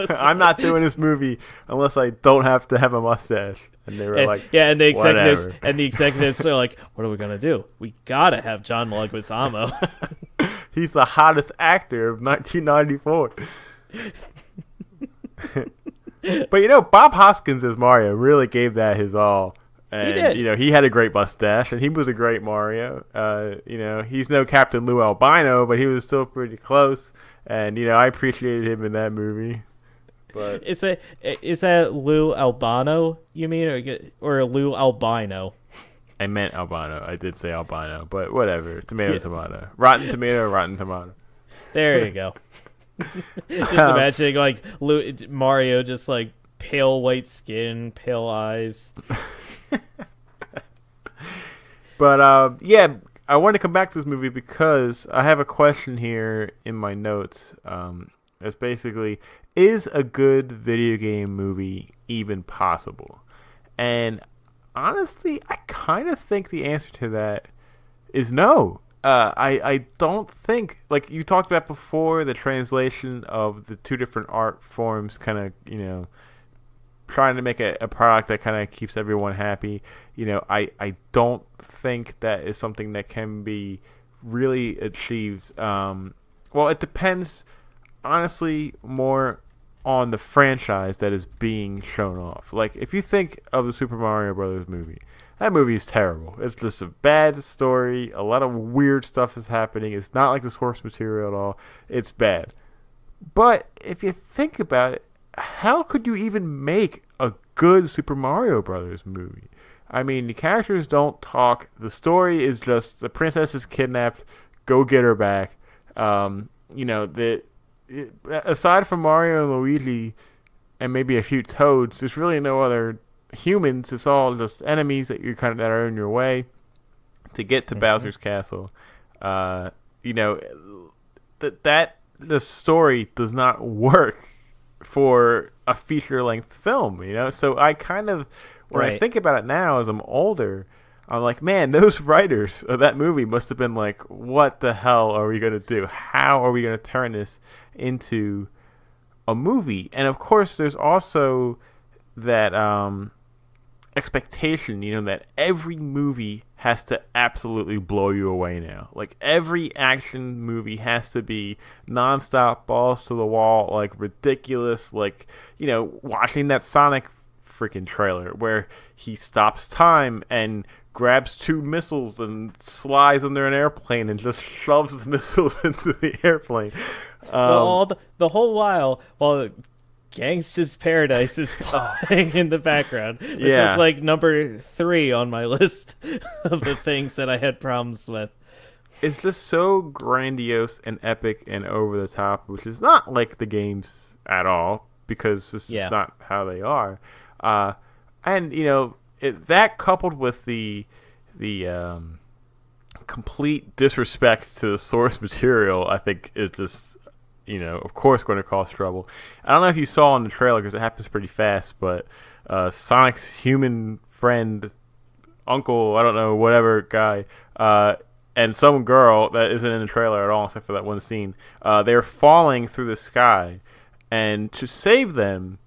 I'm not doing this movie unless I don't have to have a mustache. And they were and the executives whatever. And the executives are like, what are we gonna do? We gotta have John Leguizamo. He's the hottest actor of 1994. But Bob Hoskins as Mario really gave that his all. And, he did. He had a great mustache, and he was a great Mario. He's no Captain Lou Albino, but he was still pretty close. And, I appreciated him in that movie. But Is that Lou Albano, you mean, or Lou Albino? I meant albino. I did say albino, but whatever. Tomato. Rotten tomato. There you go. Just imagining, like, Mario just, like, pale white skin, pale eyes. But I want to come back to this movie because I have a question here in my notes. That's basically, is a good video game movie even possible? And honestly, I kind of think the answer to that is no. I don't think, like you talked about before, the translation of the two different art forms kind of, trying to make a product that kind of keeps everyone happy. I don't think that is something that can be really achieved. Well, it depends, honestly, more on the franchise that is being shown off. Like, if you think of the Super Mario Brothers movie, that movie is terrible. It's just a bad story. A lot of weird stuff is happening. It's not like the source material at all. It's bad. But if you think about it, how could you even make a good Super Mario Brothers movie? I mean, the characters don't talk. The story is just the princess is kidnapped. Go get her back. Aside from Mario and Luigi and maybe a few Toads, there's really no other humans. It's all just enemies that are in your way to get to Bowser's castle. The story does not work for a feature-length film, So I kind of, when I think about it now as I'm older, I'm like, man, those writers of that movie must have been like, what the hell are we going to do? How are we going to turn this into a movie? And of course, there's also that expectation, that every movie has to absolutely blow you away now. Like, every action movie has to be nonstop, balls to the wall, like, ridiculous. Like, watching that Sonic freaking trailer where he stops time and grabs 2 missiles and slides under an airplane and just shoves the missiles into the airplane. Well, the whole while Gangsta's Paradise is playing in the background, which is like number 3 on my list of the things that I had problems with. It's just so grandiose and epic and over the top, which is not like the games at all, because this is not how they are. And that coupled with the complete disrespect to the source material, I think is just of course going to cause trouble. I don't know if you saw in the trailer, because it happens pretty fast, but Sonic's human friend, uncle, I don't know, whatever guy, and some girl that isn't in the trailer at all except for that one scene, they're falling through the sky, and to save them,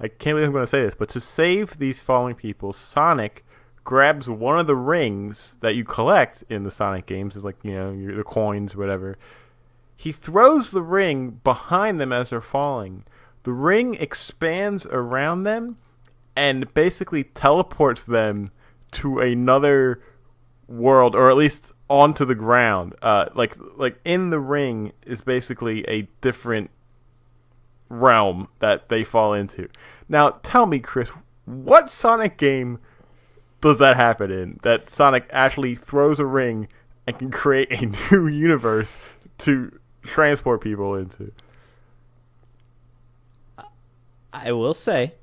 I can't believe I'm going to say this, but to save these falling people, Sonic grabs one of the rings that you collect in the Sonic games, is like, the coins, whatever. He throws the ring behind them as they're falling. The ring expands around them and basically teleports them to another world, or at least onto the ground. Like in the ring is basically a different realm that they fall into. Now, tell me, Chris, what Sonic game does that happen in? That Sonic actually throws a ring and can create a new universe to transport people into? I will say,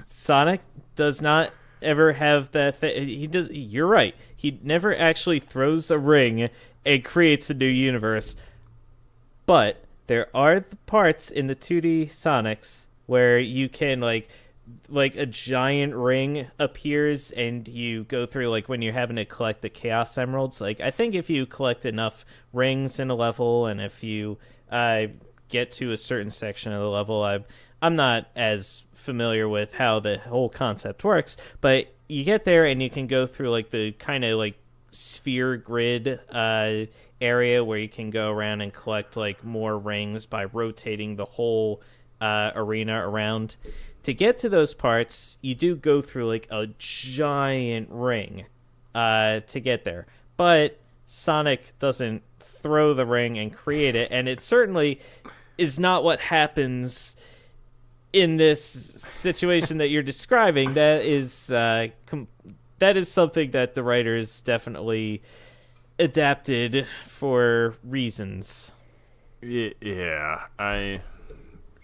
Sonic does not ever have that thing. You're right. He never actually throws a ring and creates a new universe. But there are the parts in the 2D Sonics where you can like a giant ring appears and you go through, like when you're having to collect the Chaos Emeralds. Like, I think if you collect enough rings in a level, and if you get to a certain section of the level, I'm not as familiar with how the whole concept works, but you get there and you can go through like the kind of like sphere grid area where you can go around and collect like more rings by rotating the whole arena around. To get to those parts, you do go through like a giant ring to get there. But Sonic doesn't throw the ring and create it, and it certainly is not what happens in this situation that you're describing. That is something that the writers definitely adapted for reasons. Yeah, I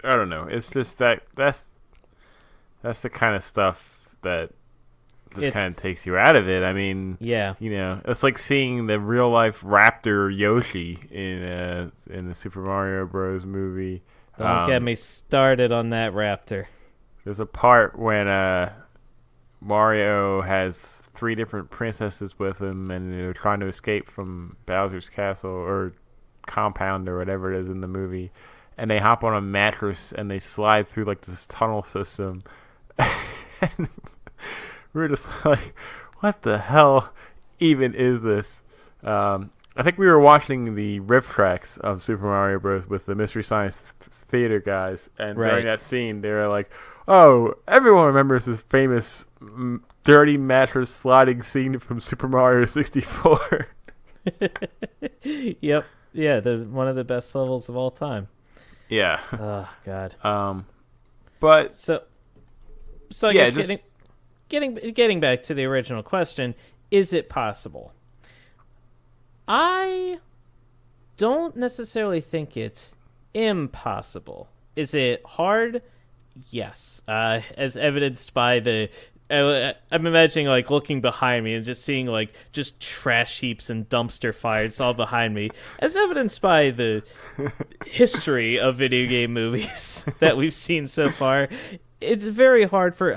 don't know. It's just that's the kind of stuff that just kind of takes you out of it. I mean, it's like seeing the real life raptor Yoshi in the Super Mario Bros. Movie. Don't get me started on that raptor. There's a part when Mario has 3 different princesses with him, and they're trying to escape from Bowser's castle or compound or whatever it is in the movie, and they hop on a mattress and they slide through like this tunnel system. And we're just like, what the hell even is this? I think we were watching the riff tracks of Super Mario Bros. With the Mystery Science Theater guys, and during that scene, they were like, oh, everyone remembers this famous dirty mattress sliding scene from Super Mario 64. Yep. Yeah, one of the best levels of all time. Yeah. Oh, God. But So I guess getting back to the original question, is it possible? I don't necessarily think it's impossible. Is it hard? Yes. As evidenced by I'm imagining like looking behind me and just seeing like just trash heaps and dumpster fires all behind me, as evidenced by the history of video game movies that we've seen so far. It's very hard for,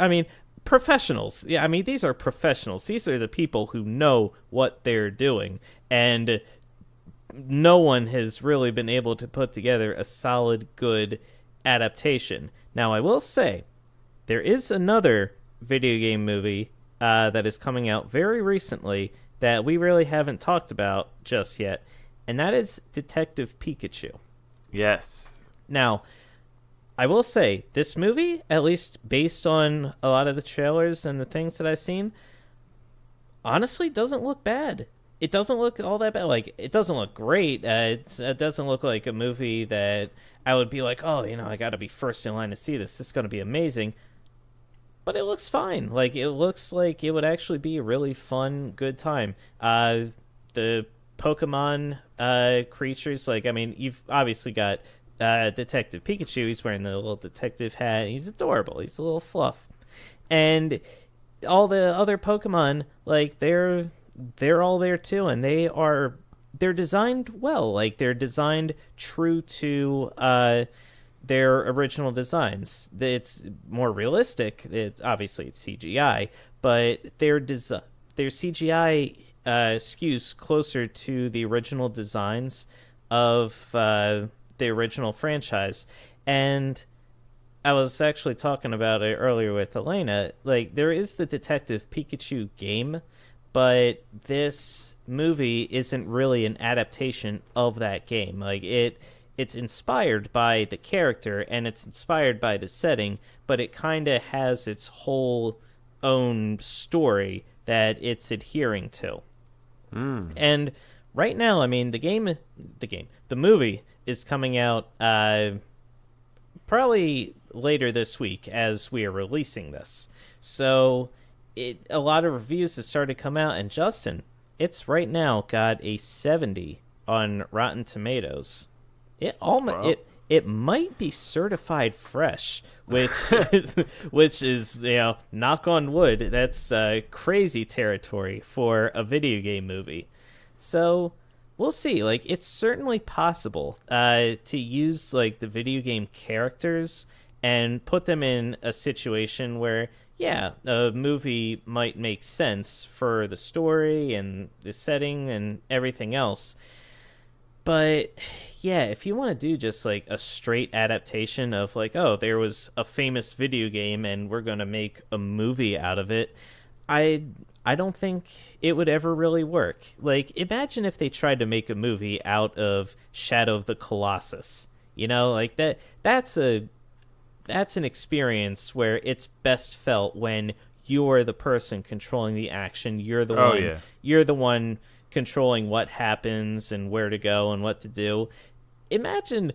professionals. Yeah, these are professionals. These are the people who know what they're doing. And no one has really been able to put together a solid, good adaptation. Now, I will say, there is another video game movie that is coming out very recently that we really haven't talked about just yet, and that is Detective Pikachu. Yes. Now, I will say, this movie, at least based on a lot of the trailers and the things that I've seen, honestly doesn't look bad. It doesn't look all that bad. Like, it doesn't look great. It doesn't look like a movie that I would be like, oh, I got to be first in line to see this. This is going to be amazing. But it looks fine. Like, it looks like it would actually be a really fun, good time. The Pokemon creatures, like, I mean, you've obviously got Detective Pikachu. He's wearing the little detective hat. He's adorable. He's a little fluff. And all the other Pokemon, like, they're all there too, and they're designed well. Like, they're designed true to their original designs. It's more realistic. Obviously it's CGI, but their CGI skews closer to the original designs of the original franchise. And I was actually talking about it earlier with Elena. Like, there is the Detective Pikachu game, but this movie isn't really an adaptation of that game. Like, it's inspired by the character and it's inspired by the setting, but it kind of has its whole own story that it's adhering to. And right now, I mean, the movie is coming out probably later this week as we are releasing this. So a lot of reviews have started to come out, and Justin, it's right now got a 70 on Rotten Tomatoes. It might be certified fresh, which which is, knock on wood, that's crazy territory for a video game movie. So we'll see. Like, it's certainly possible to use, like, the video game characters and put them in a situation where, yeah, a movie might make sense for the story and the setting and everything else. But yeah, if you want to do just like a straight adaptation of, like, oh, there was a famous video game and we're going to make a movie out of it, I don't think it would ever really work. Like, imagine if they tried to make a movie out of Shadow of the Colossus. Like, that's an experience where it's best felt when you're the person controlling the action. You're the one controlling what happens and where to go and what to do. Imagine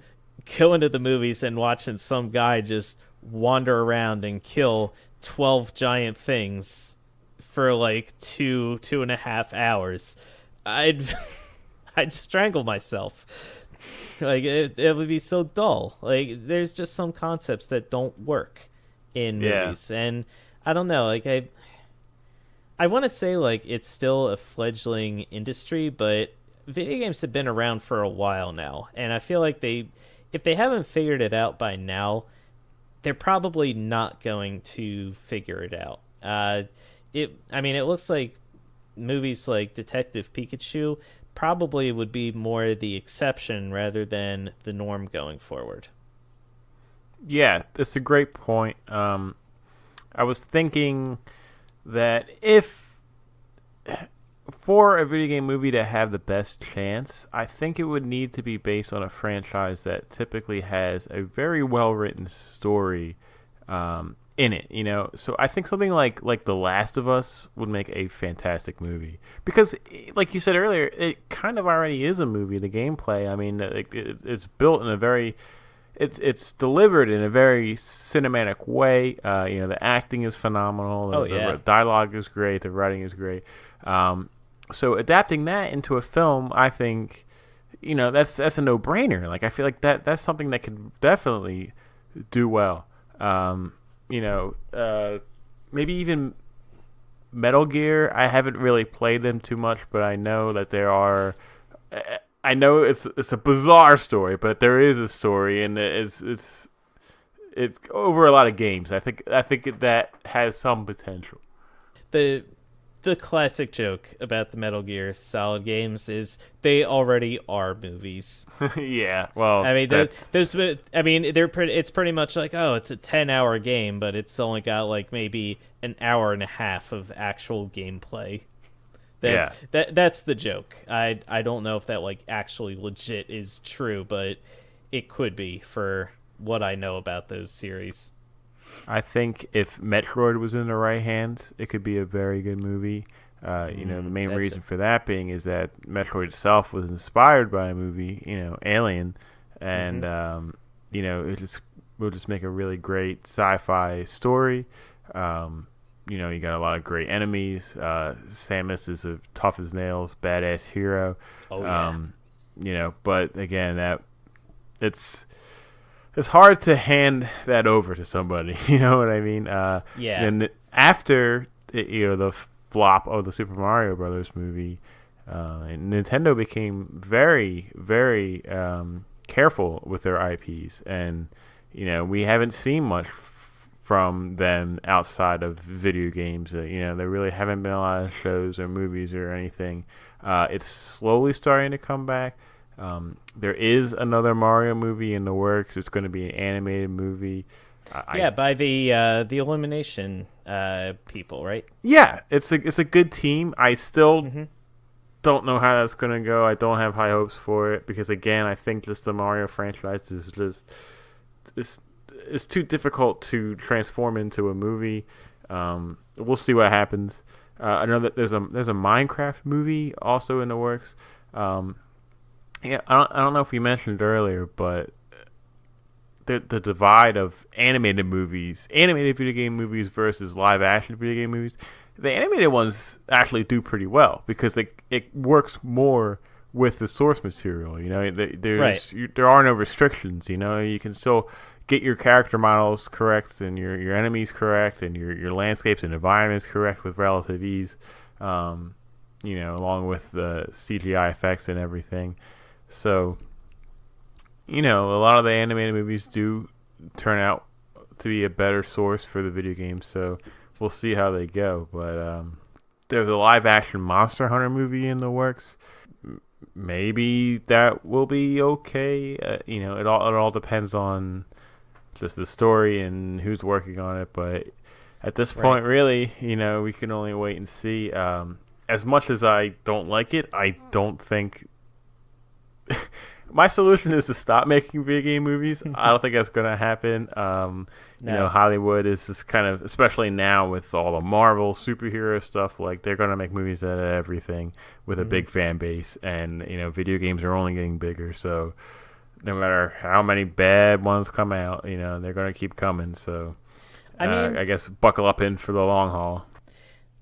going to the movies and watching some guy just wander around and kill 12 giant things for like 2.5 hours. I'd strangle myself. Like, it would be so dull. Like, there's just some concepts that don't work in movies. And I don't know, like, I want to say, like, it's still a fledgling industry, but video games have been around for a while now, and I feel like if they haven't figured it out by now, they're probably not going to figure it out. It looks like movies like Detective Pikachu probably would be more the exception rather than the norm going forward. Yeah, that's a great point. I was thinking that if for a video game movie to have the best chance, I think it would need to be based on a franchise that typically has a very well written story in it. So I think something like The Last of Us would make a fantastic movie, because, like you said earlier, it kind of already is a movie. The gameplay, I mean, it's built in a very It's delivered in a very cinematic way. The acting is phenomenal. The dialogue is great. The writing is great. So adapting that into a film, I think, that's a no-brainer. Like, I feel like that's something that could definitely do well. Maybe even Metal Gear. I haven't really played them too much, but I know that there are. I know it's a bizarre story, but there is a story, and it's over a lot of games. I think that has some potential. the classic joke about the Metal Gear Solid games is they already are movies. Yeah, well, I mean, that's I mean, they're pretty. It's pretty much like, oh, it's a 10-hour game, but it's only got like maybe an hour and a half of actual gameplay. yeah. That's the joke. I don't know if that like actually legit is true, but it could be for what I know about those series. I think if Metroid was in the right hands, it could be a very good movie. The main that's reason for that being is that Metroid itself was inspired by a movie, Alien, and we'll just make a really great sci-fi story. You got a lot of great enemies. Samus is a tough as nails, badass hero. Oh yeah. But again, it's hard to hand that over to somebody. You know what I mean? Yeah. And after the flop of the Super Mario Brothers movie, Nintendo became very, very careful with their IPs, and we haven't seen much from them outside of video games. There really haven't been a lot of shows or movies or anything. It's slowly starting to come back. There is another Mario movie in the works. It's going to be an animated movie. By the Illumination people, right? Yeah, it's a good team. I still don't know how that's going to go. I don't have high hopes for it because, again, I think just the Mario franchise is just it's too difficult to transform into a movie. We'll see what happens. I know that there's a Minecraft movie also in the works. Yeah, I don't know if we mentioned earlier, but the divide of animated video game movies versus live action video game movies, the animated ones actually do pretty well because it works more with the source material. There are no restrictions. You can still get your character models correct and your enemies correct and your landscapes and environments correct with relative ease. Along with the CGI effects and everything. So, a lot of the animated movies do turn out to be a better source for the video games. So we'll see how they go. But there's a live action Monster Hunter movie in the works. Maybe that will be okay. It all depends on just the story and who's working on it. But at this point, really, we can only wait and see. As much as I don't like it, I don't think my solution is to stop making video game movies. I don't think that's going to happen. No. Hollywood is just kind of, especially now with all the Marvel superhero stuff, like they're going to make movies out of everything with a big fan base, and video games are only getting bigger. So no matter how many bad ones come out, they're going to keep coming. So I guess buckle up in for the long haul.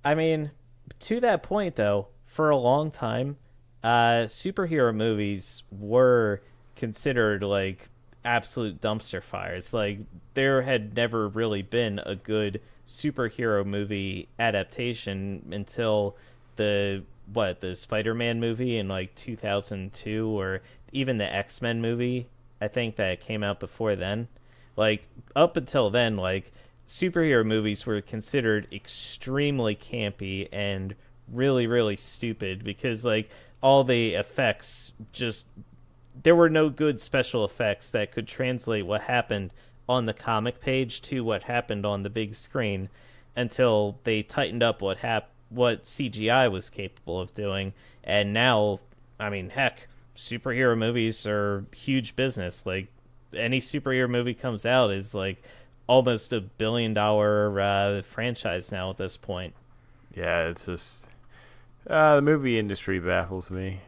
I mean, to that point though, for a long time, superhero movies were considered like absolute dumpster fires. Like there had never really been a good superhero movie adaptation until the Spider-Man movie in like 2002, or even the X-Men movie, I think, that came out before then. Like up until then, like superhero movies were considered extremely campy and really, really stupid because like all the effects there were no good special effects that could translate what happened on the comic page to what happened on the big screen until they tightened up what CGI was capable of doing. And now, I mean, heck, superhero movies are huge business. Like any superhero movie comes out is like almost $1 billion franchise now at this point. Yeah, it's just the movie industry baffles me.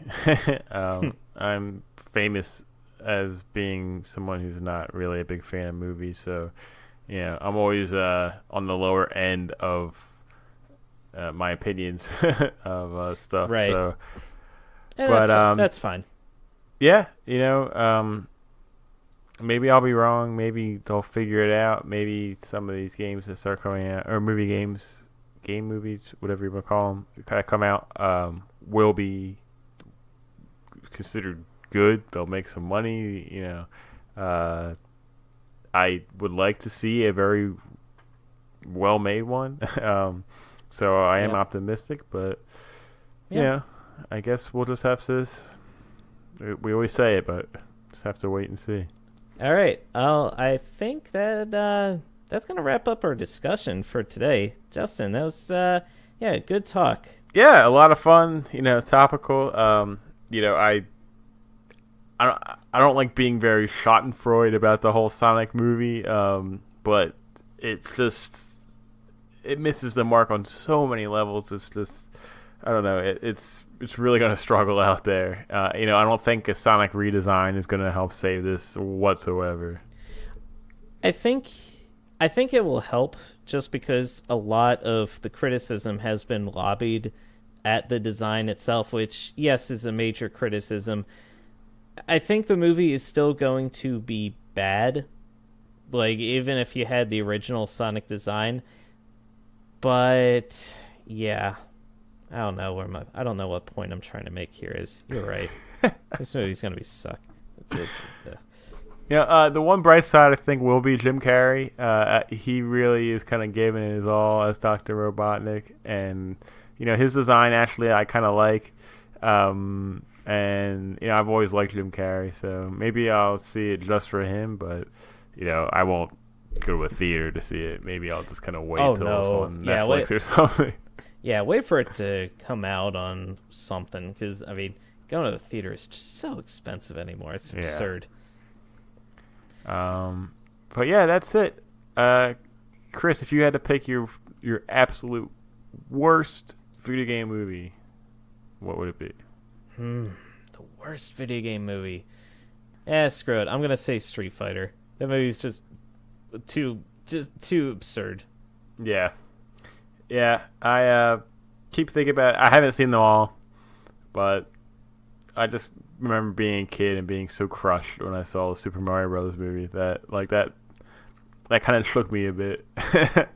I'm famous as being someone who's not really a big fan of movies, so I'm always on the lower end of my opinions of stuff. Right. So, Yeah, but that's fine. Yeah, maybe I'll be wrong. Maybe they'll figure it out. Maybe some of these games that start coming out, or game movies, whatever you want to call them, kind of come out, will be considered good. They'll make some money. I would like to see a very well-made one. So I am Yeah. optimistic, but Yeah. I guess we'll just have to. We always say it, but just have to wait and see. All right. I think that that's gonna wrap up our discussion for today. Justin, that was good talk. Yeah, a lot of fun. Topical. I don't like being very Schadenfreude about the whole Sonic movie. But it's just it misses the mark on so many levels. It's just I don't know. It's really going to struggle out there. I don't think a Sonic redesign is going to help save this whatsoever. I think it will help just because a lot of the criticism has been lobbied at the design itself, which, yes, is a major criticism. I think the movie is still going to be bad, like, even if you had the original Sonic design. But, yeah, I don't know what point I'm trying to make here is. You're right. This movie's going to be suck. The one bright side I think will be Jim Carrey. He really is kind of giving it his all as Dr. Robotnik, and his design actually I kind of like. And I've always liked Jim Carrey, so maybe I'll see it just for him. But I won't go to a theater to see it. Maybe I'll just kind of wait till it's on Netflix or something. Yeah, wait for it to come out on something, because I mean, going to the theater is just so expensive anymore. It's absurd. But yeah, that's it. Chris, if you had to pick your absolute worst video game movie, what would it be? The worst video game movie. Screw it. I'm gonna say Street Fighter. That movie's just too absurd. Yeah. I keep thinking about it. I haven't seen them all, but I just remember being a kid and being so crushed when I saw the Super Mario Brothers movie that kind of shook me a bit.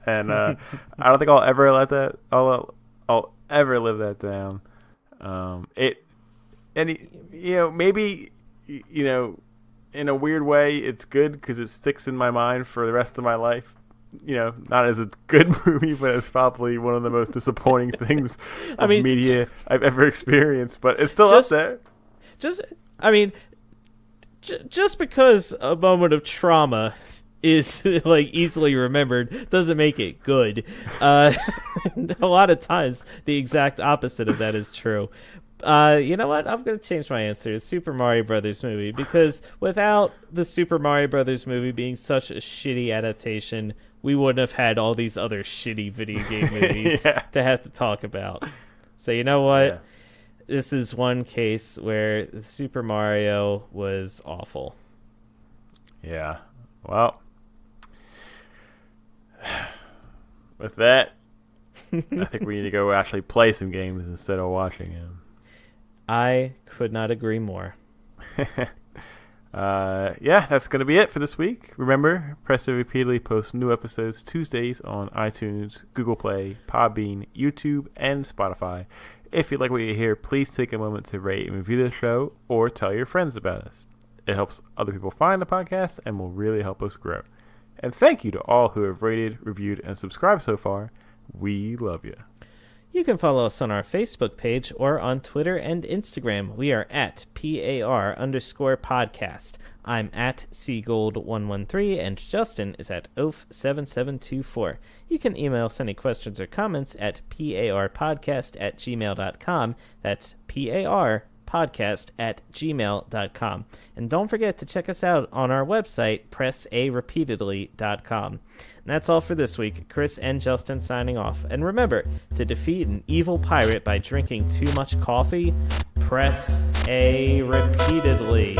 And I don't think I'll ever let that. I'll ever live that down. Maybe in a weird way it's good because it sticks in my mind for the rest of my life. Not as a good movie, but it's probably one of the most disappointing things of media I've ever experienced. But it's still up there. Just because a moment of trauma is like easily remembered doesn't make it good. A lot of times the exact opposite of that is true. You know what? I'm going to change my answer to Super Mario Brothers movie, because without the Super Mario Brothers movie being such a shitty adaptation, we wouldn't have had all these other shitty video game movies to have to talk about. So you know what? Yeah. This is one case where Super Mario was awful. Yeah. Well, with that, I think we need to go actually play some games instead of watching them. I could not agree more. That's going to be it for this week. Remember, Press to repeatedly post new episodes Tuesdays on iTunes, Google Play, Podbean, YouTube, and Spotify. If you like what you hear, please take a moment to rate and review the show or tell your friends about us. It helps other people find the podcast and will really help us grow. And thank you to all who have rated, reviewed, and subscribed so far. We love you. You can follow us on our Facebook page or on Twitter and Instagram. We are at PAR_podcast. I'm at Seagold113, and Justin is at Oaf7724. You can email us any questions or comments at parpodcast@gmail.com. That's parpodcast@gmail.com. And don't forget to check us out on our website, pressarepeatedly.com. And that's all for this week. Chris and Justin signing off. And remember, to defeat an evil pirate by drinking too much coffee, press A repeatedly.